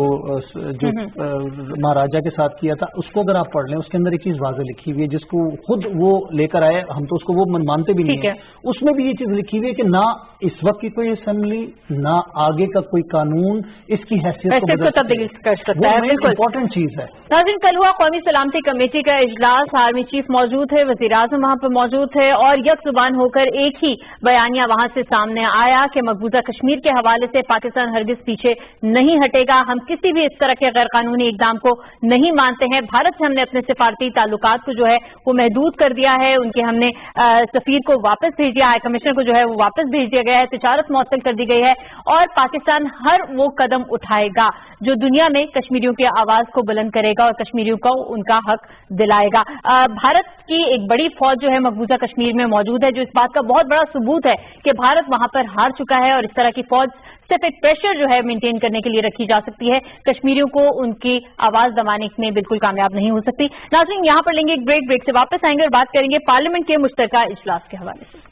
D: مہاراجا کے ساتھ کیا تھا، اس کو اگر آپ پڑھ لیں، اس کے اندر ایک چیز واضح لکھی ہوئی ہے جس کو خود وہ لے کر آئے، ہم تو اس کو وہ مانتے بھی نہیں ہیں. اس میں بھی یہ چیز لکھی ہوئی ہے کہ نہ اس وقت کی کوئی اسمبلی، نہ آگے کا کوئی قانون اس کی حیثیت کو
A: تبدیل کر سکتا ہے. بالکل
D: امپورٹنٹ چیز ہے.
A: ناظرین، کل ہوا قومی سلامتی کمیٹی کا اجلاس، آرمی چیف موجود ہے، وزیر اعظم وہاں پر موجود ہے، اور یک زبان ہو کر ایک ہی بیانیہ وہاں سے سامنے آیا کہ مقبوضہ کشمیر کے حوالے سے پاکستان ہرگز پیچھے نہیں ہٹے گا. ہم کسی بھی اس طرح کے غیر قانونی اقدام کو نہیں مانتے ہیں. بھارت سے ہم نے اپنے سفارتی تعلقات کو جو ہے وہ محدود کر دیا ہے، ان کے ہم نے سفیر کو واپس بھیج دیا، ہائی کمشنر کو جو ہے وہ واپس بھیج دیا گیا ہے، تجارت معطل کر دی گئی ہے، اور پاکستان ہر وہ قدم اٹھائے گا جو دنیا میں کشمیریوں کی آواز کو بلند کرے گا اور کشمیریوں کو ان کا حق دلائے گا. بھارت کی ایک بڑی فوج جو ہے مقبوضہ کشمیر میں موجود ہے، جو اس بات کا بہت بڑا ثبوت ہے کہ بھارت وہاں پر ہار چکا ہے، اور اس طرح کی فوج صرف ایک پریشر جو ہے مینٹین کرنے کے لیے رکھی جا سکتی ہے، کشمیریوں کو ان کی آواز دبانے میں بالکل کامیاب نہیں ہو سکتی. ناظرین، یہاں پر لیں گے ایک بریک سے واپس آئیں گے اور بات کریں گے پارلیمنٹ کے مشترکہ اجلاس کے حوالے سے.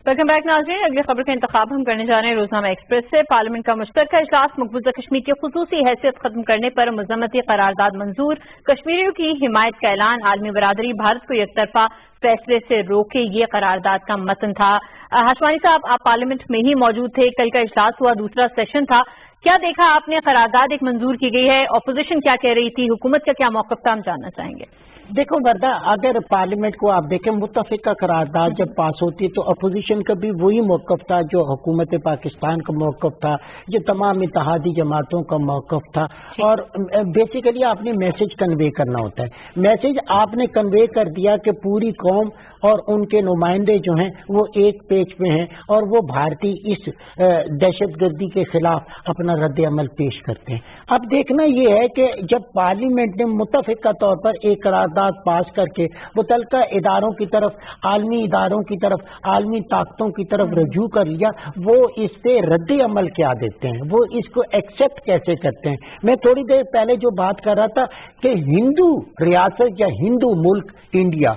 A: ویلکم بیک ناظرین، اگلی خبر کا انتخاب ہم کرنے جا رہے ہیں روزنامہ ایکسپریس سے. پارلیمنٹ کا مشترکہ اجلاس، مقبوضہ کشمیر کی خصوصی حیثیت ختم کرنے پر مذمتی قرارداد منظور، کشمیریوں کی حمایت کا اعلان، عالمی برادری بھارت کو یک طرفہ فیصلے سے روکے، یہ قرارداد کا متن تھا. ہاشمانی صاحب، آپ پارلیمنٹ میں ہی موجود تھے، کل کا اجلاس ہوا، دوسرا سیشن تھا، کیا دیکھا آپ نے؟ قرارداد ایک منظور کی گئی ہے، اپوزیشن کیا کہہ رہی تھی، حکومت کا کیا موقف تھا، ہم جاننا چاہیں گے.
C: देखो वर्दा, अगर पार्लियामेंट को आप देखें, मुत्तफिका करारदाद जब पास होती है तो अपोजिशन का भी वही मौक़िफ़ था जो हुकूमत पाकिस्तान का मौक़िफ़ था, जो तमाम इत्तेहादी जमातों का मौक़िफ़ था। और बेसिकली आपने मैसेज कन्वे करना होता है। मैसेज आपने कन्वे कर दिया कि पूरी कौम और उनके नुमाइंदे जो हैं वो एक पेज पे हैं और वो भारतीय इस दहशतगर्दी के खिलाफ अपना रद्द अमल पेश करते हैं। अब देखना ये है कि जब पार्लियामेंट ने मुत्तफिका तौर पर एक करारदाद पास करके मुतल्लिका इदारों की तरफ, आलमी इदारों की तरफ, आलमी ताकतों की तरफ रजू कर लिया, वो इस पे रद्द अमल क्या देते हैं, वो इसको एक्सेप्ट कैसे करते हैं। मैं थोड़ी देर पहले जो बात कर रहा था कि हिंदू रियासत या हिंदू मुल्क इंडिया,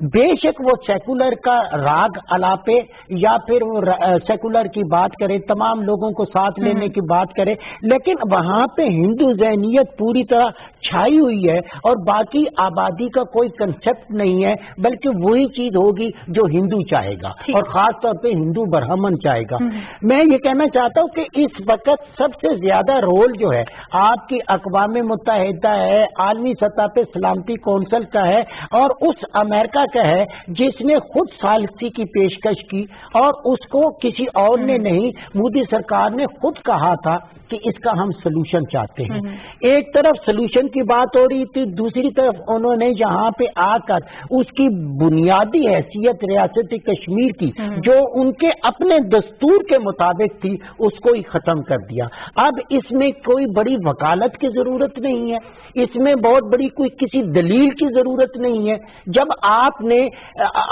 C: बेशक वो सेकुलर का राग अलापे या फिर वो सेकुलर की बात करे, तमाम लोगों को साथ लेने की बात करे, लेकिन वहां पे हिंदू ज़हनियत पूरी तरह छाई हुई है और बाकी आबादी का कोई कंसेप्ट नहीं है, बल्कि वही चीज होगी जो हिंदू चाहेगा और खास तौर पे हिंदू ब्राह्मण चाहेगा। मैं ये कहना चाहता हूँ कि इस वक्त सबसे ज्यादा रोल जो है आपकी अक़वाम मुत्तहिदा है, आलमी सतह पे सलामती कौंसिल का है और उस अमेरिका का है जिसने खुद सालिसी की पेशकश की और उसको किसी और ने नहीं, मोदी सरकार ने खुद कहा था कि इसका हम सलूशन चाहते हैं। एक तरफ सलूशन की बात हो रही थी, दूसरी तरफ उन्होंने यहाँ पे आकर उसकी बुनियादी हैसियत रियासत कश्मीर की जो उनके अपने दस्तूर के मुताबिक थी उसको ही खत्म कर दिया। अब इसमें कोई बड़ी वकालत की जरूरत नहीं है, इसमें बहुत बड़ी कोई किसी दलील की जरूरत नहीं है। जब आपने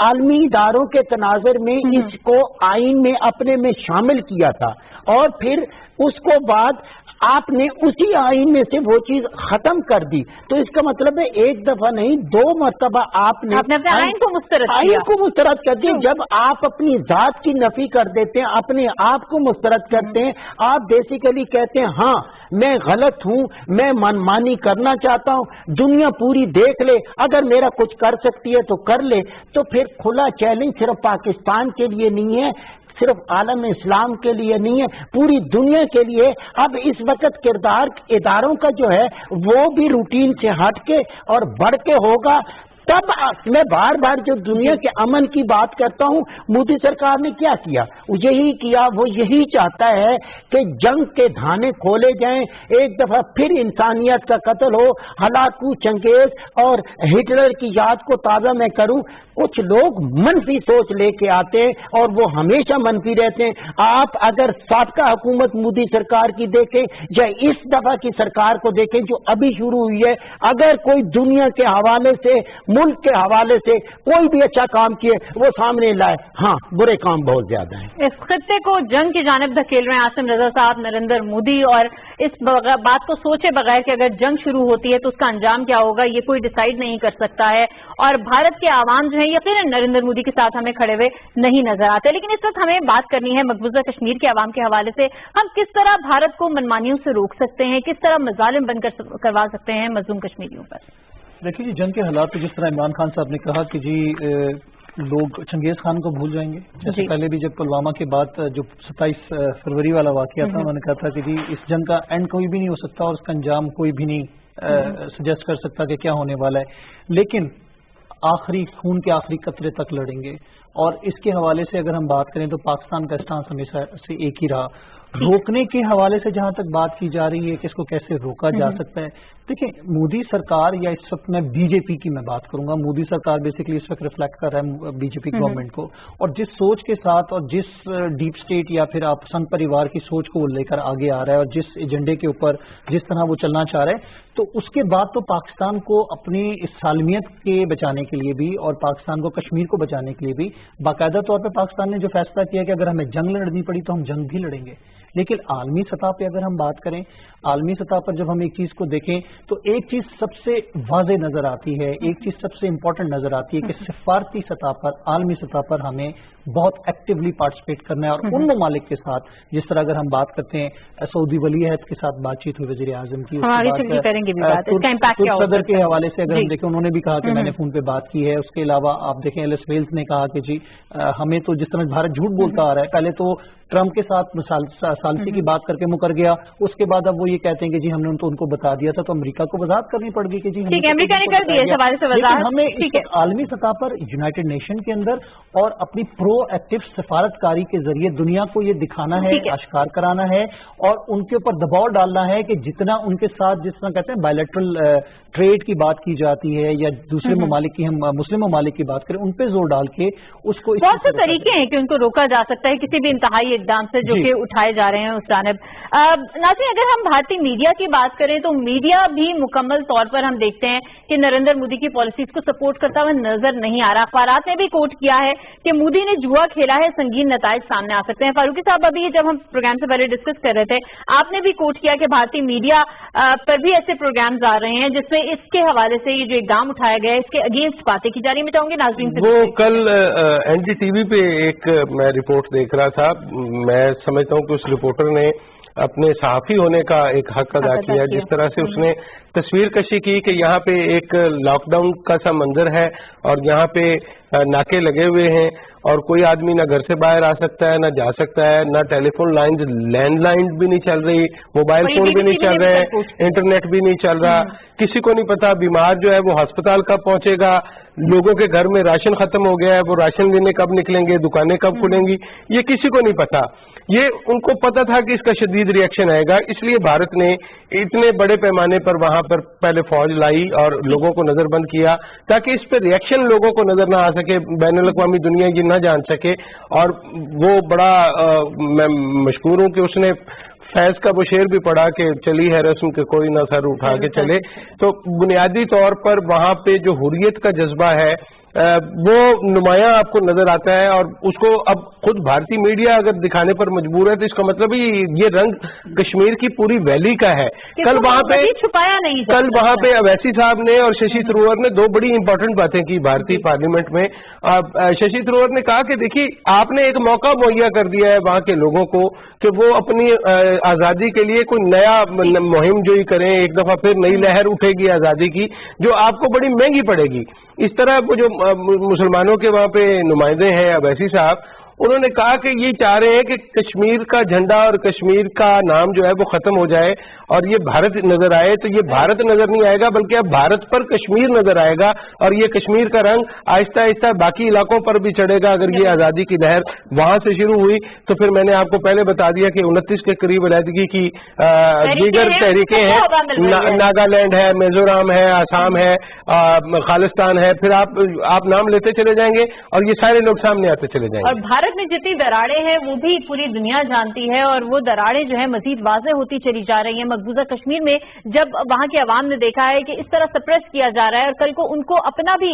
C: आलमी इदारों के तनाजर में इसको आइन में अपने में शामिल किया था और फिर उसको बाद आपने उसी आइन में से वो चीज खत्म कर दी, तो इसका मतलब है एक दफा नहीं 2 मरतबा आपने
A: आइन को
C: मुस्तरद कर दिया। जब आप अपनी जात की नफी कर देते हैं, अपने आप को मुस्तरद करते हैं, आप बेसिकली कहते हैं हाँ मैं गलत हूं, मैं मनमानी करना चाहता हूं, दुनिया पूरी देख ले, अगर मेरा कुछ कर सकती है तो कर ले। तो फिर खुला चैलेंज सिर्फ पाकिस्तान के लिए नहीं है, सिर्फ आलम इस्लाम के लिए नहीं है, पूरी दुनिया के लिए। अब इस वक्त किरदार इदारों का जो है वो भी रूटीन से हट के और बढ़ के होगा। तब मैं बार बार जो दुनिया के अमन की बात करता हूं, मोदी सरकार ने क्या किया, यही किया, वो यही चाहता है कि जंग के धाने खोले जाएं, एक दफा फिर इंसानियत का कत्ल हो। हलाकू चंगेज और हिटलर की याद को ताज़ा मैं करूं, कुछ लोग मनफी सोच लेके आते हैं और वो हमेशा मनफी रहते हैं। आप अगर साबका हुकूमत मोदी सरकार की देखें या इस दफा की सरकार को देखें जो अभी शुरू हुई है, अगर कोई दुनिया के हवाले से, मुल्क के हवाले से कोई भी अच्छा काम किए वो सामने लाए, हाँ बुरे काम बहुत ज्यादा है।
A: इस खत्ते को जंग की जानिब धकेल रहे हैं आसिम रजा साहब, नरेंद्र मोदी, और इस बात को सोचे बगैर कि अगर जंग शुरू होती है तो उसका अंजाम क्या होगा ये कोई डिसाइड नहीं कर सकता है। और भारत के आवाम जो है यकीनन नरेंद्र मोदी के साथ हमें खड़े हुए नहीं नजर आते। लेकिन इस वक्त हमें बात करनी है मकबूजा कश्मीर के आवाम के हवाले से। हम किस तरह भारत को मनमानियों से रोक सकते हैं, किस तरह मजालिम बंद करवा सकते हैं मजलूम कश्मीरियों पर।
D: देखिए जी, जंग के हालात तो जिस तरह इमरान खान साहब ने कहा कि जी लोग चंगेज खान को भूल जाएंगे। जैसे पहले भी जब पुलवामा के बाद जो 27 फरवरी वाला वाकया था, उन्होंने कहा था कि जी इस जंग का एंड कोई भी नहीं हो सकता और इसका अंजाम कोई भी नहीं सजेस्ट कर सकता कि क्या होने वाला है, लेकिन आखिरी खून के आखिरी कतरे तक लड़ेंगे। और इसके हवाले से अगर हम बात करें तो पाकिस्तान का स्टांस हमेशा से एक ही रहा। रोकने के हवाले से जहां तक बात की जा रही है कि इसको कैसे रोका जा सकता है, देखिए मोदी सरकार, या इस वक्त मैं बीजेपी की मैं बात करूंगा, मोदी सरकार बेसिकली इस वक्त रिफ्लेक्ट कर रहा है बीजेपी गवर्नमेंट को, और जिस सोच के साथ और जिस डीप स्टेट या फिर आप संघ परिवार की सोच को लेकर आगे आ रहा है और जिस एजेंडे के ऊपर जिस तरह वो चलना चाह रहे हैं, तो उसके बाद तो पाकिस्तान को अपनी इस सालमियत के बचाने के लिए भी और पाकिस्तान को कश्मीर को बचाने के लिए भी बाकायदा तौर पर पाकिस्तान ने जो फैसला किया कि अगर हमें जंग लड़नी पड़ी तो हम जंग भी लड़ेंगे। लेकिन आलमी सतह पे अगर हम बात करें, आलमी सतह पर जब हम एक चीज को देखें तो एक चीज सबसे वाज़ेह नजर आती है, एक चीज सबसे इंपॉर्टेंट नजर आती है कि सिफारती सतह पर, आलमी सतह पर हमें بہت ایکٹیولی پارٹیسپیٹ کرنا ہے، اور ان ممالک کے ساتھ جس طرح اگر ہم بات کرتے ہیں سعودی ولی عہد کے ساتھ بات چیت ہوئی وزیر اعظم کی، ترک صدر کے حوالے سے اگر ہم دیکھیں انہوں نے بھی کہا کہ میں نے فون پہ بات کی ہے. اس کے علاوہ آپ دیکھیں ایلس ویلز نے کہا کہ جی ہمیں تو جس طرح بھارت جھوٹ بولتا آ رہا ہے، پہلے تو ٹرمپ کے ساتھ ثالثی کی بات کر کے مکر گیا، اس کے بعد اب وہ یہ کہتے ہیں کہ جی ہم نے ان کو بتا دیا تھا، تو امریکہ کو وضاحت کرنی پڑ گئی کہ جی
A: امریکہ نے کر دیا سوال سے وضاحت.
D: لیکن ہمیں عالمی سطح پر یونائٹڈ نیشن کے اندر اور اپنی پرو ایکٹیو سفارتکاری کے ذریعے دنیا کو یہ دکھانا ہے، اشکار کرانا ہے، اور ان کے اوپر دباؤ ڈالنا ہے کہ جتنا ان کے ساتھ جس طرح کہتے ہیں بائلیٹرل ٹریڈ کی بات کی جاتی ہے یا دوسرے ممالک کی، ہم مسلم ممالک کی بات کریں، ان پہ زور ڈال کے اس کو
A: بہت سے طریقے ہیں کہ ان کو روکا جا سکتا ہے کسی بھی انتہائی اقدام سے جو کہ اٹھائے جا رہے ہیں اس جانب. ناظرین اگر ہم بھارتی میڈیا کی بات کریں تو میڈیا بھی مکمل طور پر ہم دیکھتے ہیں کہ نریندر مودی کی پالیسیز کو سپورٹ کرتا ہوا نظر نہیں آ رہا. اخبارات نے بھی کوٹ کیا ہے کہ مودی نے جوا کھیلا ہے، سنگین نتائج سامنے آ سکتے ہیں. فاروقی صاحب ابھی جب ہم پروگرام سے پہلے ڈسکس کر رہے تھے آپ نے بھی کوٹ کیا کہ بھارتی میڈیا پر بھی ایسے پروگرامز آ رہے ہیں جس میں اس کے حوالے سے یہ جو اقدام اٹھایا گیا ہے اس کے اگینسٹ باتیں کی جا رہی ہیں. میں چاہوں گی ناظرین سے
B: وہ کل این ڈی ٹی وی پہ ایک میں رپورٹ دیکھ رہا تھا، میں سمجھتا ہوں کہ اس رپورٹر نے اپنے صحافی ہونے کا ایک حق ادا کیا، جس طرح سے اس نے تصویر کشی کی کہ یہاں پہ ایک لاک ڈاؤن کا سا منظر ہے اور یہاں پہ ناکے لگے ہوئے ہیں اور کوئی آدمی نہ گھر سے باہر آ سکتا ہے، نہ جا سکتا ہے، نہ ٹیلی فون لائنز لینڈ لائن بھی نہیں چل رہی، موبائل فون بھی نہیں چل رہے، انٹرنیٹ بھی نہیں چل رہا، کسی کو نہیں پتا بیمار جو ہے وہ ہسپتال کب پہنچے گا، لوگوں کے گھر میں راشن ختم ہو گیا ہے، وہ راشن لینے کب نکلیں گے، دکانیں کب کھلیں گی، یہ کسی کو نہیں پتا. یہ ان کو پتا تھا کہ اس کا شدید ریئیکشن آئے گا، اس لیے بھارت نے اتنے بڑے پیمانے پر وہاں پر پہلے فوج لائی اور لوگوں کو نظر بند کیا تاکہ اس پہ ریئیکشن لوگوں کو نظر نہ آ سکے، بین الاقوامی دنیا یہ نہ جان سکے. اور وہ بڑا میں مشکور ہوں کہ اس نے فیض کا وہ شعر بھی پڑھا کہ چلی ہے رسم کے کوئی نہ سر اٹھا کے چلے. تو بنیادی طور پر وہاں پہ جو حریت کا جذبہ ہے وہ نمایاں آپ کو نظر آتا ہے، اور اس کو اب خود بھارتی میڈیا اگر دکھانے پر مجبور ہے تو اس کا مطلب یہ رنگ کشمیر کی پوری ویلی کا ہے. کل وہاں پہ
A: چھپایا نہیں،
B: کل وہاں پہ اویسی صاحب نے اور ششی تھرور نے دو بڑی امپورٹنٹ باتیں کی بھارتی پارلیمنٹ میں. ششی تھرور نے کہا کہ دیکھیے آپ نے ایک موقع مہیا کر دیا ہے وہاں کے لوگوں کو کہ وہ اپنی آزادی کے لیے کوئی نیا مہم جوئی کریں، ایک دفعہ پھر نئی لہر اٹھے گی آزادی کی جو آپ کو بڑی مہنگی پڑے گی. اس طرح وہ جو مسلمانوں کے وہاں پہ نمائندے ہیں اویسی صاحب، انہوں نے کہا کہ یہ چاہ رہے ہیں کہ کشمیر کا جھنڈا اور کشمیر کا نام جو ہے وہ ختم ہو جائے اور یہ بھارت نظر آئے. تو یہ بھارت نظر نہیں آئے گا بلکہ اب بھارت پر کشمیر نظر آئے گا، اور یہ کشمیر کا رنگ آہستہ آہستہ باقی علاقوں پر بھی چڑھے گا. اگر یہ آزادی کی لہر وہاں سے شروع ہوئی تو پھر میں نے آپ کو پہلے بتا دیا کہ 29 کے قریب علیحدگی کی دیگر تحریکیں ہیں، ناگالینڈ ہے، میزورام ہے، آسام ہے، خالستان ہے، پھر آپ نام لیتے چلے جائیں گے اور یہ سارے لوگ سامنے آتے چلے جائیں گے.
A: اور بھارت میں جتنی دراڑیں ہیں وہ بھی پوری دنیا جانتی ہے، اور وہ دراڑیں جو ہے مزید واضح ہوتی چلی جا رہی ہیں. مقبوضہ کشمیر میں جب وہاں کے عوام نے دیکھا ہے کہ اس طرح سپریس کیا جا رہا ہے اور کل کو ان کو اپنا بھی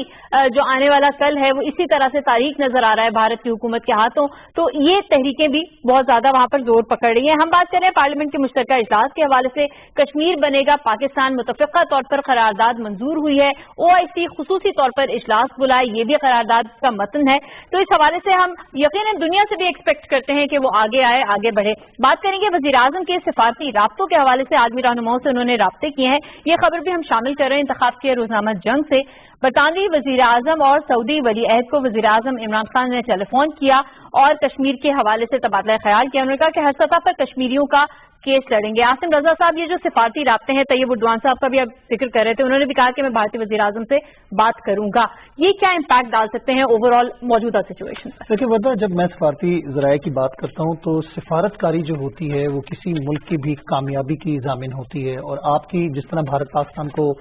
A: جو آنے والا کل ہے وہ اسی طرح سے تاریخ نظر آ رہا ہے بھارت کی حکومت کے ہاتھوں، تو یہ تحریکیں بھی بہت زیادہ وہاں پر زور پکڑ رہی ہیں. ہم بات کر رہے ہیں پارلیمنٹ کے مشترکہ اجلاس کے حوالے سے. کشمیر بنے گا پاکستان، متفقہ طور پر قرارداد منظور ہوئی ہے. OIC خصوصی طور پر اجلاس بلائے، یہ بھی قرارداد کا متن ہے. تو اس حوالے سے ہم یقیناً دنیا سے بھی ایکسپیکٹ کرتے ہیں کہ وہ آگے آئے، آگے بڑھے. بات کریں گے وزیر اعظم کے سفارتی رابطوں کے حوالے سے. عالمی رہنماؤں سے انہوں نے رابطے کیے ہیں، یہ خبر بھی ہم شامل کر رہے ہیں انتخاب کے روزنامہ جنگ سے. برطانوی وزیر اعظم اور سعودی ولی عہد کو وزیر اعظم عمران خان نے ٹیلی فون کیا اور کشمیر کے حوالے سے تبادلہ خیال کیا. انہوں نے کہا کہ ہر سطح پر کشمیریوں کا کیس لڑیں گے. عاصم رضا صاحب، یہ جو سفارتی رابطے ہیں، طیب اردوان صاحب کا بھی اب ذکر کر رہے تھے، انہوں نے بھی کہا کہ میں بھارتی وزیر اعظم سے بات کروں گا، یہ کیا امپیکٹ ڈال سکتے ہیں اوور آل موجودہ سچویشن پر؟
D: دیکھیے وردہ، جب میں سفارتی ذرائع کی بات کرتا ہوں تو سفارتکاری جو ہوتی ہے وہ کسی ملک کی بھی کامیابی کی ضامن ہوتی ہے. اور آپ کی جس طرح بھارت پاکستان کو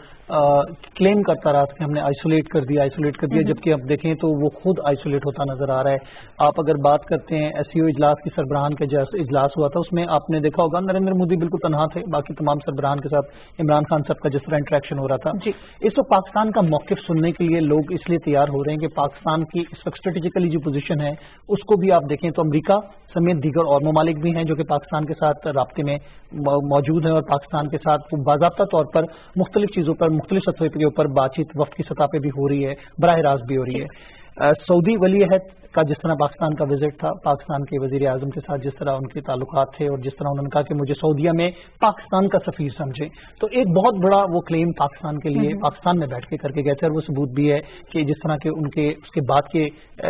D: کلیم کرتا رہا کہ ہم نے آئسولیٹ کر دیا، جبکہ اب دیکھیں تو وہ خود آئسولیٹ ہوتا نظر آ رہا ہے. آپ اگر بات کرتے ہیں SCO اجلاس کی سربراہان کا اجلاس ہوا تھا، اس میں آپ نے دیکھا ہوگا نریندر مودی بالکل تنہا تھے، باقی تمام سربراہان کے ساتھ عمران خان صاحب کا جس طرح انٹریکشن ہو رہا تھا. اس وقت پاکستان کا موقف سننے کے لیے لوگ اس لیے تیار ہو رہے ہیں کہ پاکستان کی اس وقت اسٹریٹجیکلی جو پوزیشن ہے اس کو بھی آپ دیکھیں تو امریکہ سمیت دیگر اور ممالک بھی ہیں جو کہ پاکستان کے ساتھ رابطے میں موجود ہیں، اور پاکستان کے ساتھ باضابطہ طور پر مختلف چیزوں پر، مختلف سطح کے اوپر بات چیت وفد کی سطح پہ بھی ہو رہی ہے، براہ راست بھی ہو رہی ہے. سعودی ولی عہد کا जिस तरह पाकिस्तान का विजिट था, पाकिस्तान के वजीर आजम के साथ जिस तरह उनके ताल्लुकात थे और जिस तरह उन्होंने कहा कि मुझे सऊदीया में पाकिस्तान का सफीर समझे, तो एक बहुत बड़ा वो क्लेम पाकिस्तान के लिए पाकिस्तान में बैठ के करके गए थे और वो सबूत भी है कि जिस तरह के उनके उसके बाद के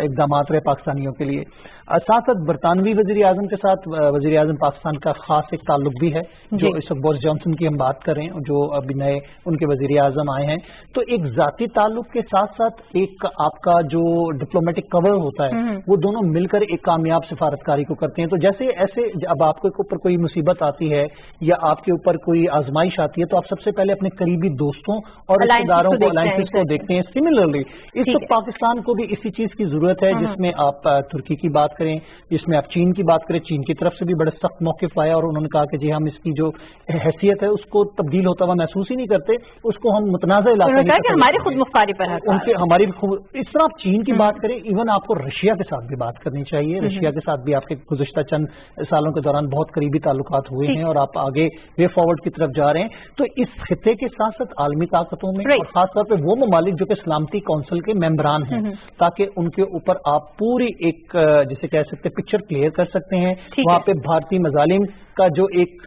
D: इकदाम रहे पाकिस्तानियों के लिए। साथ साथ बरतानवी वजीर आजम के साथ वजीर आजम पाकिस्तान का खास एक ताल्लुक भी है, जो इस वक्त बोरिस जॉनसन की हम बात कर रहे हैं, जो अभी नए उनके वजीर आजम आए हैं। तो एक जाती ताल्लुक के साथ साथ एक आपका जो डिप्लोमेटिक कवर होता है वो दोनों मिलकर एक कामयाब सिफारतकारी को करते हैं। तो जैसे ऐसे अब आपके ऊपर कोई मुसीबत आती है या आपके ऊपर कोई आजमाइश आती है तो आप सबसे पहले अपने करीबी दोस्तों और रिश्तेदारों को, अलायंसेस को देखते हैं। सिमिलरली इस वक्त पाकिस्तान को भी इसी चीज की जरूरत है, जिसमें आप तुर्की की बात करें, जिसमें आप चीन की बात करें। चीन की तरफ से भी बड़े सख्त मौक़िफ़ आया और उन्होंने कहा कि जी हम इसकी जो हैसियत है उसको तब्दील होता हुआ महसूस ही नहीं करते, उसको हम मुतनाज़ा इलाके में
A: हमारी खुद मुख्तारी पर
D: उनके हमारी इस तरह आप चीन की बात करें, इवन आपको रशिया के साथ भी बात करनी चाहिए। रशिया के साथ भी आपके गुज़िश्ता चंद सालों के दौरान बहुत करीबी ताल्लुकात हुए हैं और आप आगे वे फॉरवर्ड की तरफ जा रहे हैं। तो इस खिते के साथ साथ आलमी ताकतों में और खासतौर पर वो ममालिक जो कि सलामती काउंसिल के मेंबरान हैं, ताकि उनके ऊपर आप पूरी एक जिसे कह सकते पिक्चर क्लियर कर सकते हैं। वहाँ पे भारतीय मजालिम का जो एक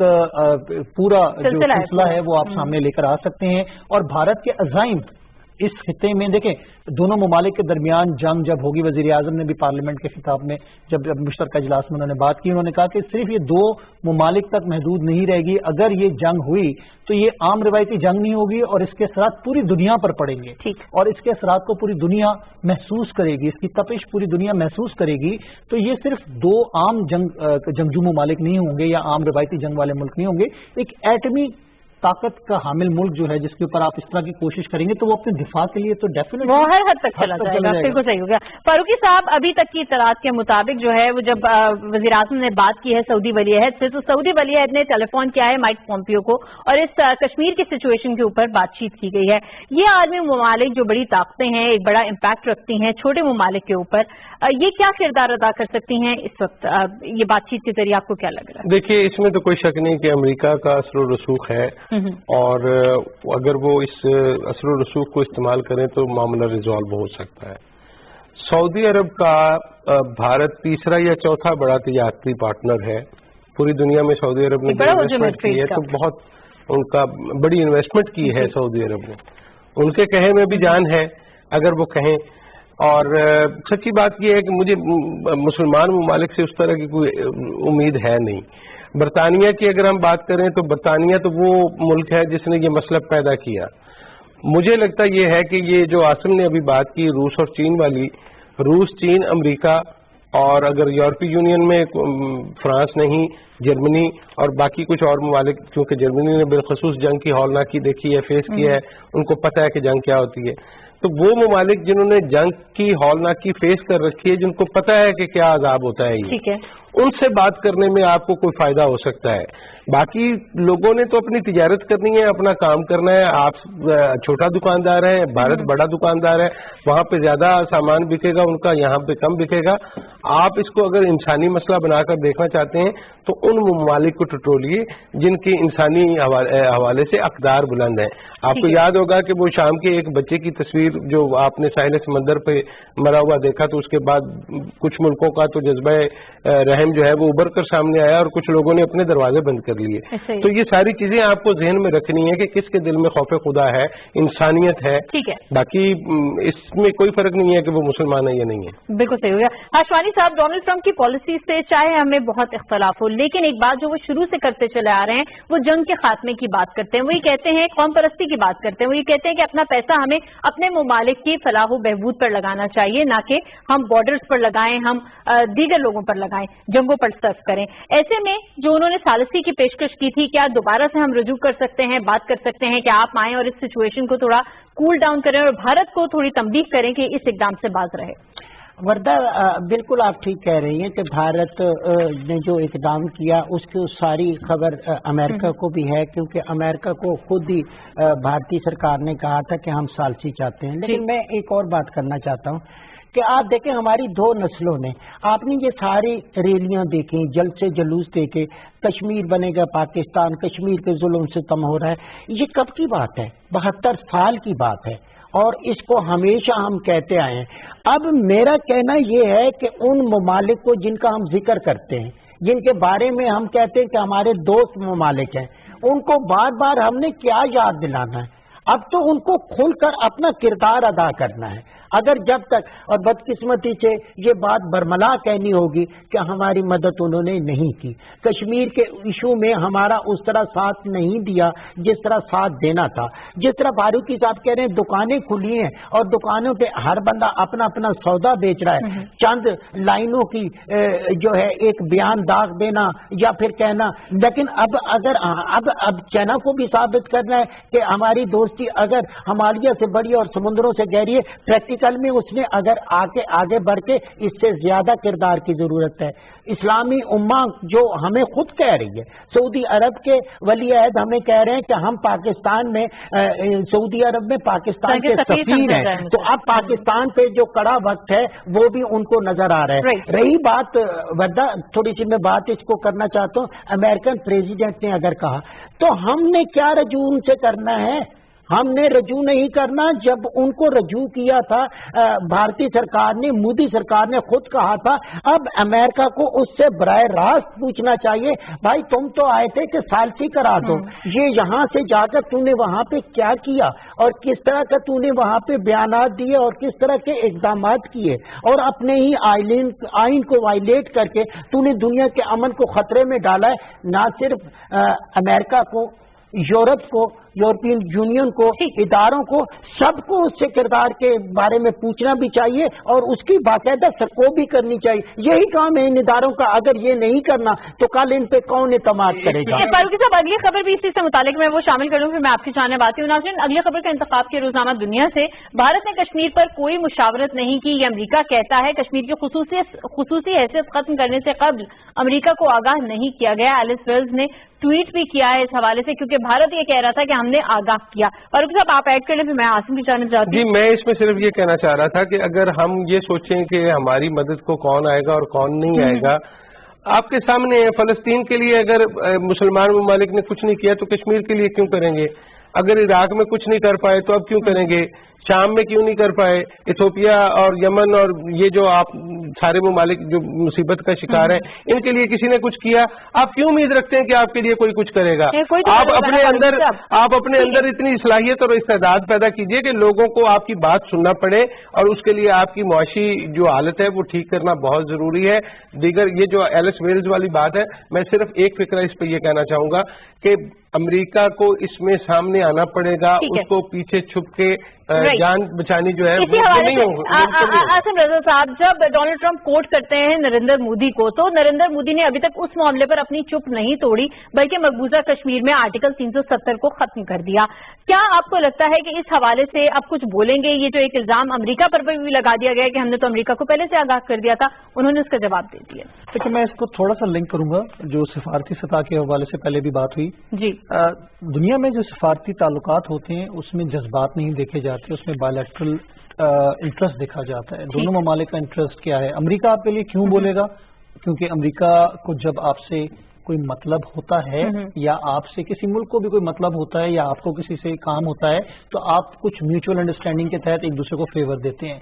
D: पूरा जो सिलसिला है वो आप सामने लेकर आ सकते हैं। और भारत के अज़ाइम इस खिते में देखें, दोनों ममालिक के दरमियान जंग जब होगी, वजीर आजम ने भी पार्लियामेंट के खिताब में जब मुश्तरका इजलास में उन्होंने बात की, उन्होंने कहा कि सिर्फ ये दो ममालिक तक महदूद नहीं रहेगी। अगर ये जंग हुई तो ये आम रिवायती जंग नहीं होगी और इसके असरात पूरी दुनिया पर पड़ेंगे और इसके असरात को पूरी दुनिया महसूस करेगी, इसकी तपिश पूरी दुनिया महसूस करेगी। तो ये सिर्फ दो आम जंगजू ममालिक नहीं होंगे या आम रिवायती जंग वाले मुल्क नहीं होंगे, एक एटमी ताकत का हामिल मुल्क जो है जिसके ऊपर आप इस तरह की कोशिश करेंगे तो वो अपने दिफा के लिए तो डेफिनेटली
A: वो हर हद तक चला जाएगा। बिल्कुल सही हो गया। फारूकी साहब, अभी तक की इत्तलात के मुताबिक जो है वो जब वज़ीर आज़म ने बात की है सऊदी वली अहद से, तो सऊदी वली अहद ने टेलीफोन किया है माइक पॉम्पियो को और इस कश्मीर की सिचुएशन के ऊपर बातचीत की गई है। ये आलमी ममालिक जो बड़ी ताकतें हैं, एक बड़ा इम्पैक्ट रखती हैं छोटे ममालिक के ऊपर, ये क्या किरदार अदा कर सकती हैं इस वक्त? ये बातचीत के जरिए आपको क्या लग रहा है?
B: देखिए, इसमें तो कोई शक नहीं कि अमेरिका का असर व रसूख है और अगर वो इस असर व रसूख को इस्तेमाल करें तो मामला रिजॉल्व हो सकता है। सऊदी अरब का भारत तीसरा या चौथा बड़ा तिजारती पार्टनर है पूरी दुनिया में। सऊदी अरब ने इन्वेस्टमेंट की है तो बहुत उनका बड़ी इन्वेस्टमेंट की है सऊदी अरब ने, उनके कहे में भी जान है अगर वो कहें। और सच्ची बात यह है कि मुझे मुसलमान ममालिक से उस तरह की कोई उम्मीद है नहीं। बरतानिया की अगर हम बात करें तो बरतानिया तो वो मुल्क है जिसने ये मसला पैदा किया। मुझे लगता ये है कि ये जो आसिम ने अभी बात की रूस और चीन वाली, रूस, चीन, अमेरिका और अगर यूरोपीय यूनियन में फ्रांस नहीं, जर्मनी और बाकी कुछ और ममालिक, क्योंकि जर्मनी ने बिलखसूस जंग की हौलनाकी देखी है, फेस किया है, उनको पता है कि जंग क्या होती है। तो वो ममालिक जिन्होंने जंग की हौलनाकी फेस कर रखी है, जिनको पता है कि क्या अजाब होता है, ये उनसे बात करने में आपको कोई फायदा हो सकता है। बाकी लोगों ने तो अपनी तिजारत करनी है, अपना काम करना है। आप छोटा दुकानदार है, भारत बड़ा दुकानदार है, वहां पे ज्यादा सामान बिकेगा उनका, यहाँ पे कम बिकेगा। आप इसको अगर इंसानी मसला बनाकर देखना चाहते हैं तो उन ममालिक को टटोलिए जिनकी इंसानी हवाले से अकदार बुलंद है। आपको याद होगा कि वो शाम के एक बच्चे की तस्वीर जो आपने साहिल समंदर पे मरा हुआ देखा, तो उसके बाद कुछ मुल्कों का तो जज्बा रहम जो है वो उभर कर सामने आया और कुछ लोगों ने अपने दरवाजे बंद कर लिए। तो ये सारी चीजें आपको जहन में रखनी है कि किसके दिल में खौफ खुदा है, इंसानियत है। बाकी इसमें कोई फर्क नहीं है कि वो मुसलमान है या नहीं है।
A: बिल्कुल सही हो गया। हाशवानी साहब, डोनाल्ड ट्रंप की पॉलिसी से चाहे हमें बहुत इख्तलाफ हो, लेकिन एक बात जो वो शुरू से करते चले आ रहे हैं, वो जंग के खात्मे की बात करते हैं। वो ये कहते हैं, कौम परस्ती की बात करते हैं। वो ये कहते हैं कि अपना पैसा हमें अपने ममालिक की फलाह बहबूद पर लगाना चाहिए, ना कि हम बॉर्डर्स पर लगाएं, हम दीगर लोगों पर लगाएं, जंगों पर सर्फ करें। ऐसे में जो उन्होंने सालिसी की पेशकश की थी, क्या दोबारा से हम रजू कर सकते हैं, बात कर सकते हैं कि आप आएं और इस सिचुएशन को थोड़ा कूल डाउन करें और भारत को थोड़ी तंबीह करें कि इस इकदाम से बाज रहे?
C: वर्दा, बिल्कुल आप ठीक कह रही हैं कि भारत ने जो इकदाम किया उसकी सारी खबर अमेरिका को भी है, क्योंकि अमेरिका को खुद ही भारतीय सरकार ने कहा था कि हम सालसी चाहते हैं। लेकिन मैं एक और बात करना चाहता हूँ कि आप देखें, हमारी दो नस्लों ने, आपने ये सारी रैलियां देखी, जल्द से जुलूस देखे, कश्मीर बनेगा पाकिस्तान, कश्मीर के जुल्म से तम हो रहा है, ये कब की बात है? 72 साल की बात है। اور اس کو ہمیشہ ہم کہتے آئے ہیں. اب میرا کہنا یہ ہے کہ ان ممالک کو جن کا ہم ذکر کرتے ہیں، جن کے بارے میں ہم کہتے ہیں کہ ہمارے دوست ممالک ہیں، ان کو بار بار ہم نے کیا یاد دلانا ہے؟ اب تو ان کو کھل کر اپنا کردار ادا کرنا ہے. اگر جب تک، اور بدقسمتی سے یہ بات برملا کہنی ہوگی کہ ہماری مدد انہوں نے نہیں کی، کشمیر کے ایشو میں ہمارا اس طرح ساتھ نہیں دیا جس طرح ساتھ دینا تھا. جس طرح فاروقی صاحب کہہ رہے ہیں دکانیں کھلی ہیں اور دکانوں پہ ہر بندہ اپنا اپنا سودا بیچ رہا ہے، چند لائنوں کی جو ہے ایک بیان داغ دینا یا پھر کہنا. لیکن اب چائنا کو بھی ثابت کرنا ہے کہ ہماری دوستی اگر ہمالیہ سے بڑی اور سمندروں سے گہری ہے، پریکٹیکل میں اس نے اگر آگے بڑھ کے اس سے زیادہ کردار کی ضرورت ہے. اسلامی امہ جو ہمیں خود کہہ رہی ہے، سعودی عرب کے ولی عہد ہمیں کہہ رہے ہیں کہ ہم پاکستان میں سعودی عرب میں پاکستان کے سفیر ہیں، تو اب پاکستان پہ جو کڑا وقت ہے وہ بھی ان کو نظر آ رہا ہے. رہی بات وردہ، تھوڑی سی میں بات اس کو کرنا چاہتا ہوں، امریکن پریزیڈنٹ نے اگر کہا تو ہم نے کیا رجوع ان سے کرنا ہے؟ ہم نے رجوع نہیں کرنا. جب ان کو رجوع کیا تھا بھارتی سرکار نے، مودی سرکار نے خود کہا تھا. اب امریکہ کو اس سے براہ راست پوچھنا چاہیے، بھائی تم تو آئے تھے کہ ثالثی کرا دو، یہ یہاں سے جا کر تو نے وہاں پہ کیا کیا اور کس طرح کا تو نے وہاں پہ بیانات دیے اور کس طرح کے اقدامات کیے، اور اپنے ہی آئین کو وائلیٹ کر کے تو نے دنیا کے امن کو خطرے میں ڈالا ہے. نہ صرف امریکہ کو، یورپ کو، یورپین یونین کو، اداروں کو، سب کو اس سے کردار کے بارے میں پوچھنا بھی چاہیے اور اس کی باقاعدہ سرکوب بھی کرنی چاہیے. یہی کام ہے ان اداروں کا. اگر یہ نہیں کرنا تو کل ان پہ کون اعتماد کرے گا؟
A: فاروقی صاحب، اگلی خبر بھی اسی سے متعلق میں وہ شامل کروں، پھر میں آپ کی جانب آتی ہوں. ناظرین، اگلی خبر کا انتخاب کے روزنامہ دنیا سے، بھارت نے کشمیر پر کوئی مشاورت نہیں کی، یہ امریکہ کہتا ہے. کشمیر کی خصوصی حیثیت ختم کرنے سے قبل امریکہ کو آگاہ نہیں کیا گیا. ایلس ویلز نے ٹویٹ بھی کیا ہے اس حوالے سے، کیونکہ بھارت یہ کہہ رہا تھا کہ ہم نے آگاہ کیا. فاروقی صاحب آپ ایڈ کر لیں، پھر میں آسم کی جانب جاتی ہوں.
B: جی، میں اس میں صرف یہ کہنا چاہ رہا تھا کہ اگر ہم یہ سوچیں کہ ہماری مدد کو کون آئے گا اور کون نہیں آئے گا، آپ کے سامنے فلسطین کے لیے اگر مسلمان ممالک نے کچھ نہیں کیا تو کشمیر کے لیے کیوں کریں گے؟ اگر عراق میں کچھ نہیں کر پائے تو اب کیوں کریں گے؟ شام میں کیوں نہیں کر پائے؟ ایتھوپیا اور یمن اور یہ جو آپ سارے ممالک جو مصیبت کا شکار ہیں، ان کے لیے کسی نے کچھ کیا؟ آپ کیوں امید رکھتے ہیں کہ آپ کے لیے کوئی کچھ کرے گا؟ آپ اپنے اندر اتنی صلاحیت اور استعداد پیدا کیجئے کہ لوگوں کو آپ کی بات سننا پڑے، اور اس کے لیے آپ کی معاشی جو حالت ہے وہ ٹھیک کرنا بہت ضروری ہے. دیگر یہ جو ایلس ویلز والی بات ہے، میں صرف ایک فکرہ اس پہ یہ کہنا چاہوں گا کہ امریکہ کو اس میں سامنے آنا پڑے گا. اس کو پیچھے چھپ کے جان بچانی جو ہے وہ نہیں ہوگی.
A: آصم رضا صاحب، جب ڈونلڈ ٹرمپ کوٹ کرتے ہیں نریندر مودی کو، تو نریندر مودی نے ابھی تک اس معاملے پر اپنی چپ نہیں توڑی، بلکہ مقبوضہ کشمیر میں آرٹیکل 370 کو ختم کر دیا. کیا آپ کو لگتا ہے کہ اس حوالے سے اب کچھ بولیں گے؟ یہ جو ایک الزام امریکہ پر بھی لگا دیا گیا کہ ہم نے تو امریکہ کو پہلے سے آگاہ کر دیا تھا، انہوں نے اس کا جواب دے دیا.
D: دیکھیں، میں اس کو تھوڑا سا لنک کروں گا جو سفارتی سطح کے حوالے سے پہلے بھی بات ہوئی.
A: جی،
D: دنیا میں جو سفارتی تعلقات ہوتے ہیں اس میں جذبات نہیں دیکھے جاتے، اس میں بائیلیٹرل انٹرسٹ دیکھا جاتا ہے. دونوں ممالک کا انٹرسٹ کیا ہے؟ امریکہ آپ کے لیے کیوں بولے گا؟ کیونکہ امریکہ کو جب آپ سے کوئی مطلب ہوتا ہے یا آپ سے کسی ملک کو بھی کوئی مطلب ہوتا ہے یا آپ کو کسی سے کام ہوتا ہے تو آپ کچھ میوچل انڈرسٹینڈنگ کے تحت ایک دوسرے کو فیور دیتے ہیں.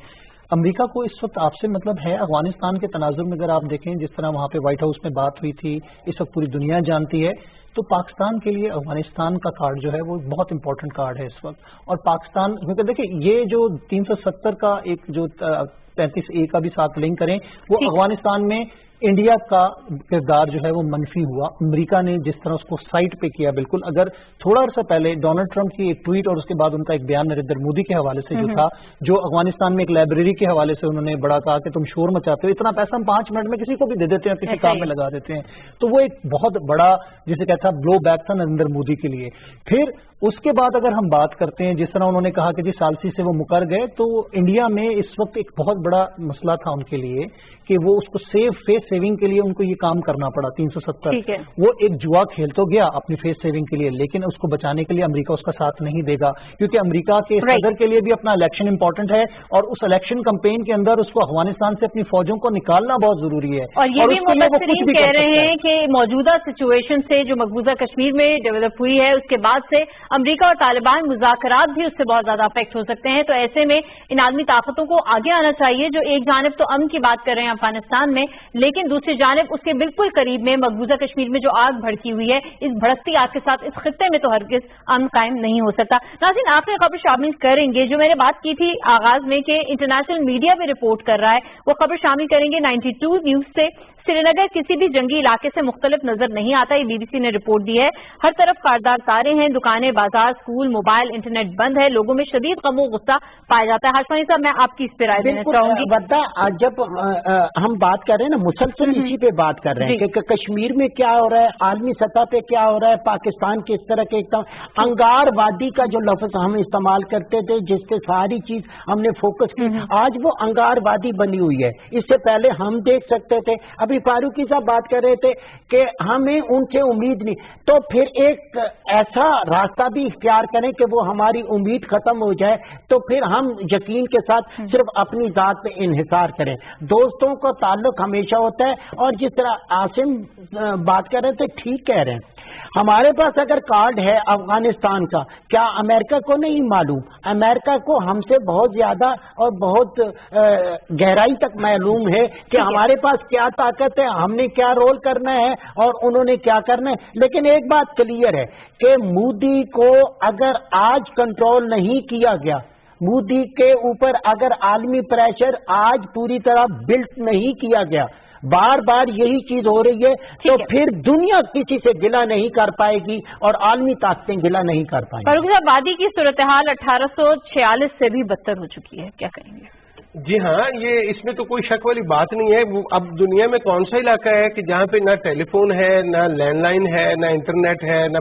D: امریکہ کو اس وقت آپ سے مطلب ہے. افغانستان کے تناظر میں اگر آپ دیکھیں جس طرح وہاں پہ وائٹ ہاؤس میں بات ہوئی تھی، اس وقت پوری دنیا جانتی ہے، تو پاکستان کے لیے افغانستان کا کارڈ جو ہے وہ بہت امپورٹنٹ کارڈ ہے اس وقت. اور پاکستان، کیونکہ دیکھیں یہ جو 370 کا ایک جو 35A کا بھی ساتھ لنک کریں، وہ افغانستان میں انڈیا کا کردار جو ہے وہ منفی ہوا. امریکہ نے جس طرح اس کو سائٹ پہ کیا، بالکل اگر تھوڑا عرصہ پہلے ڈونلڈ ٹرمپ کی ایک ٹویٹ اور اس کے بعد ان کا ایک بیان نریندر مودی کے حوالے سے جو تھا، جو افغانستان میں ایک لائبریری کے حوالے سے انہوں نے بڑا کہا کہ تم شور مچاتے ہو، اتنا پیسہ ہم 5 منٹ میں کسی کو بھی دے دیتے ہیں، کسی کام میں لگا دیتے ہیں. تو وہ ایک بہت بڑا جسے کہتا ہے بلو بیک تھا نریندر مودی کے لیے. پھر اس کے بعد اگر ہم بات کرتے ہیں جس طرح انہوں نے کہا کہ جی ثالثی سے وہ مکر گئے، تو انڈیا میں اس وقت ایک بہت بڑا مسئلہ تھا ان کے لیے کہ وہ اس کو فیس سیونگ کے لیے ان کو یہ کام کرنا پڑا. 370 وہ ایک جوا کھیل تو گیا اپنی فیس سیونگ کے لیے، لیکن اس کو بچانے کے لیے امریکہ اس کا ساتھ نہیں دے گا، کیونکہ امریکہ کے صدر کے لیے بھی اپنا الیکشن امپورٹنٹ ہے، اور اس الیکشن کمپین کے اندر اس کو افغانستان سے اپنی فوجوں کو نکالنا بہت ضروری ہے.
A: اور یہ بھی مفسرین کہہ رہے ہیں کہ موجودہ سچویشن سے جو मकबूजा कश्मीर में डेवलप हुई है, उसके बाद से अमरीका और तालिबान मुज़ाकरात भी उससे बहुत ज्यादा अफेक्ट हो सकते हैं। तो ऐसे में इन आलमी ताकतों को आगे आना चाहिए, जो एक जानिब तो अमन की बात कर रहे हैं अफगानिस्तान में, लेकिन दूसरी जानिब उसके बिल्कुल करीब में मकबूजा कश्मीर में जो आग भड़की हुई है, इस भड़कती आग के साथ इस खित्ते में तो हरगिज अमन कायम नहीं हो सकता। नाज़रीन, आपने खबर शामिल करेंगे जो मैंने बात की थी आगाज में कि इंटरनेशनल मीडिया भी रिपोर्ट कर रहा है, वो खबर शामिल करेंगे 92 न्यूज से। श्रीनगर किसी भी जंगी इलाके से मुख्तलिफ नजर नहीं आता, ये BBC ने रिपोर्ट दी है। हर तरफ कारदार तारे हैं, दुकानें, बाजार, स्कूल, मोबाइल, इंटरनेट बंद है, लोगों में शदीद गम गुस्सा पाया जाता है। हाशमी साहब, मैं आपकी इस पर राय देना चाहूंगी।
C: जब हम बात कर रहे हैं ना, मुसलसल इसी पे बात कर रहे हैं कि कश्मीर में क्या हो रहा है, आलमी सतह पे क्या हो रहा है, पाकिस्तान किस तरह के एकदम अंगारवादी का जो लफ्ज हम इस्तेमाल करते थे, जिससे सारी चीज हमने फोकस की, आज वो अंगारवादी बनी हुई है। इससे पहले हम देख सकते थे, अभी फारूकी साहब बात कर रहे थे कि हमें उनसे उम्मीद नहीं, तो फिर एक ऐसा रास्ता भी इख्तियार करें कि वो हमारी उम्मीद खत्म हो जाए, तो फिर हम यकीन के साथ सिर्फ अपनी जात पे इन्हिसार करें। दोस्तों का ताल्लुक हमेशा होता है, और जिस तरह आसिम बात कर रहे थे, ठीक कह रहे हैं। हमारे पास अगर कार्ड है अफगानिस्तान का, क्या अमेरिका को नहीं मालूम? अमेरिका को हमसे बहुत ज्यादा और बहुत गहराई तक मालूम है कि हमारे पास क्या ताकत है, हमने क्या रोल करना है और उन्होंने क्या करना है। लेकिन एक बात क्लियर है कि मोदी को अगर आज कंट्रोल नहीं किया गया, मोदी के ऊपर अगर आलमी प्रेशर आज पूरी तरह बिल्ट नहीं किया गया, बार बार यही चीज हो रही है, तो फिर दुनिया किसी से गिला नहीं कर पाएगी और आलमी ताकतें गिला नहीं कर पाएंगी।
A: फारूक साहब, वादी की सूरत हाल 1846 से भी बदतर हो चुकी है, क्या करेंगे?
B: जी हाँ, ये इसमें तो कोई शक वाली बात नहीं है। वो अब दुनिया में कौन सा इलाका है कि जहाँ पे ना टेलीफोन है, ना लैंडलाइन है, ना इंटरनेट है, ना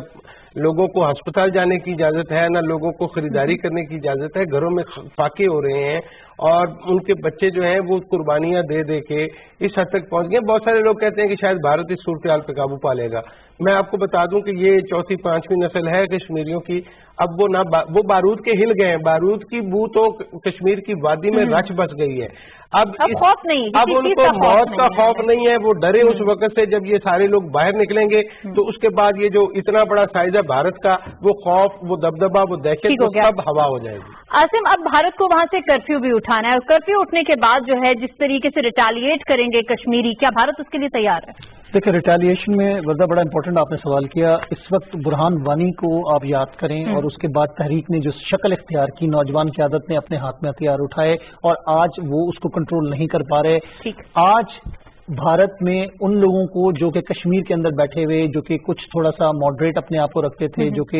B: लोगों को अस्पताल जाने की इजाजत है, ना लोगों को खरीदारी करने की इजाजत है। घरों में फाके हो रहे हैं और उनके बच्चे जो हैं वो कुर्बानियां दे दे के इस हद तक पहुंच गए। बहुत सारे लोग कहते हैं कि शायद भारत इस सूरत हाल पे काबू पा लेगा। मैं आपको बता दूं कि ये चौथी पांचवी नस्ल है कश्मीरियों की। अब वो बारूद के हिल गए हैं, बारूद की बू तो कश्मीर की वादी में रच बस गई है। अब
A: खौफ नहीं,
B: अब उनको मौत का खौफ नहीं है, वो डरे उस वक्त से जब ये सारे लोग बाहर निकलेंगे, तो उसके बाद ये जो इतना बड़ा साइज है भारत का, वो खौफ, वो दबदबा, वो दहशत, वो सब हवा हो जाएगी।
A: आसिम, अब भारत को वहां से कर्फ्यू भी उठाना है, और कर्फ्यू उठने के बाद जो है जिस तरीके से रिटेलिएट करेंगे कश्मीरी, क्या भारत उसके लिए तैयार है?
D: देखिए, रिटेलिएशन में वर्दा बड़ा इंपॉर्टेंट आपने सवाल किया। इस वक्त बुरहान वानी को आप याद करें, और उसके बाद तहरीक ने जो शक्ल इख्तियार की, नौजवान क़यादत ने अपने हाथ में हथियार उठाए और आज वो उसको कंट्रोल नहीं कर पा रहे। आज भारत में उन लोगों को जो कि कश्मीर के अंदर बैठे हुए, जो कि कुछ थोड़ा सा मॉडरेट अपने आप को रखते थे, जो कि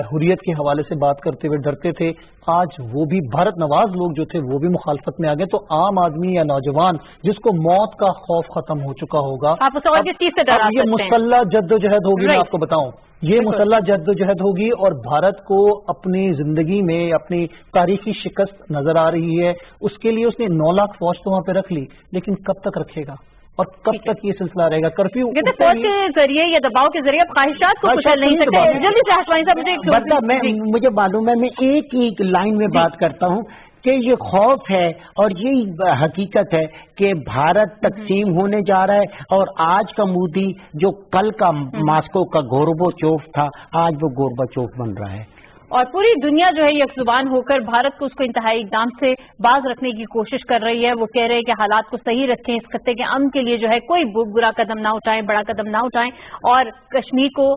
D: हुर्रियत के हवाले से बात करते हुए डरते थे, आज वो भी भारत नवाज लोग जो थे वो भी मुखालफत में आ गए। तो आम आदमी या नौजवान जिसको मौत का खौफ खत्म हो चुका होगा,
A: आप उसे और किस चीज से डरा सकते हैं?
D: ये मुसल्ला जद्दोजहद होगी। मैं आपको बताऊं, ये मुसल्ला जद्दोजहद होगी और भारत को अपनी जिंदगी में अपनी तारीखी शिकस्त नजर आ रही है। उसके लिए उसने 9 लाख फौज तो वहां पे रख ली, लेकिन कब तक रखेगा और कब तक ये सिलसिला रहेगा? कर्फ्यू
A: फौज के जरिए या दबाव के जरिए ख्वाहिशात को कुचल नहीं सकते। जल्दी से हाशमी साहब,
C: मुझे मालूम है, मैं एक ही लाइन में बात करता हूँ कि ये खौफ है और ये हकीकत है कि भारत तकसीम होने जा रहा है, और आज का मोदी जो कल का मास्को का गोरबाचोव था, आज वो गोरबाचोव बन रहा है।
A: और पूरी दुनिया जो है यकजुबान होकर भारत को उसको इंतहाई इकदाम से बाज रखने की कोशिश कर रही है। वो कह रहे हैं कि हालात को सही रखें, इस खत्ते के अमन के लिए जो है कोई बुरा कदम ना उठाएं, बड़ा कदम ना उठाएं, और कश्मीर को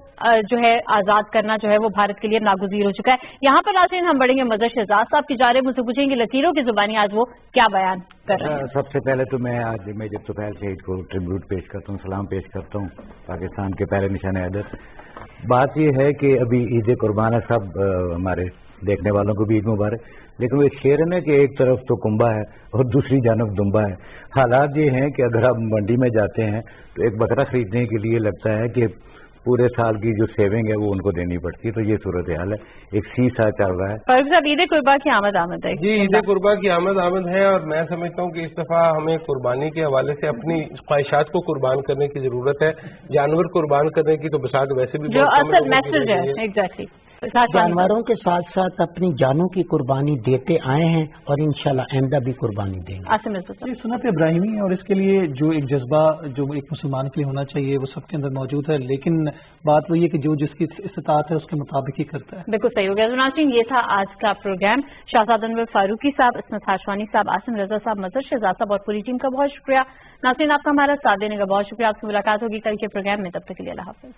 A: जो है आजाद करना जो है वो भारत के लिए नागुज़ीर हो चुका है। यहाँ पर नाज़रीन हम बढ़ेंगे मज़हर शहजाद साहब की जा रहे हैं, मुझसे पूछेंगे लकीरों की जुबानी आज वो क्या बयान कर रहे हैं।
E: सबसे पहले तो मैं आज मेजर तुफैल शहीद को ट्रिब्यूट पेश करता हूँ, सलाम पेश करता हूँ, पाकिस्तान के पहले निशाने हैदर। बात यह है कि अभी ईद कुर्बान है, सब हमारे देखने वालों को भी ईद मुबारक। लेकिन वो एक शेर है ना कि एक तरफ तो कुंबा है और दूसरी जानब दुम्बा है। हालात ये हैं कि अगर आप मंडी में जाते हैं तो एक बकरा खरीदने के लिए लगता है कि पूरे साल की जो सेविंग है वो उनको देनी पड़ती है। तो ये सूरत हाल है, एक सीसा चल रहा है।
A: फारूक साहब, ईद कुर्बा की आमद है।
B: जी, ईद कुर्बा की आमद है, और मैं समझता हूँ कि इस दफा हमें कुर्बानी के हवाले से अपनी ख्वाहिशात को कुर्बान करने की जरूरत है। जानवर कुर्बान करने की तो बसात वैसे भी
A: जो असल मैसेज है, एग्जैक्टली
C: जानवरों के साथ साथ अपनी जानों की कुर्बानी देते आए हैं और इंशाल्लाह आइंदा भी कुर्बानी देंगे।
A: आसिम रज़ा साहब।
D: ये सुन्नत इब्राहिमी है और इसके लिए जो एक जज्बा जो एक मुसलमान के लिए होना चाहिए वो सबके अंदर मौजूद है, लेकिन बात वही है कि जो जिसकी इस्तिताअत है उसके मुताबिक ही करता है।
A: बिल्कुल सही हो गया। नाज़रीन, ये था आज का प्रोग्राम। शहजाद अनवर फारूकी साहब, इसमत हाशवानी साहब, आसिम रज़ा साहब, मजहर शहजाद साहब और पूरी टीम का बहुत शुक्रिया। नाज़रीन, आपका हमारा साथ देने का बहुत शुक्रिया। आपसे मुलाकात होगी कल के प्रोग्राम में, तब तक के लिए अल्लाह हाफ़िज़।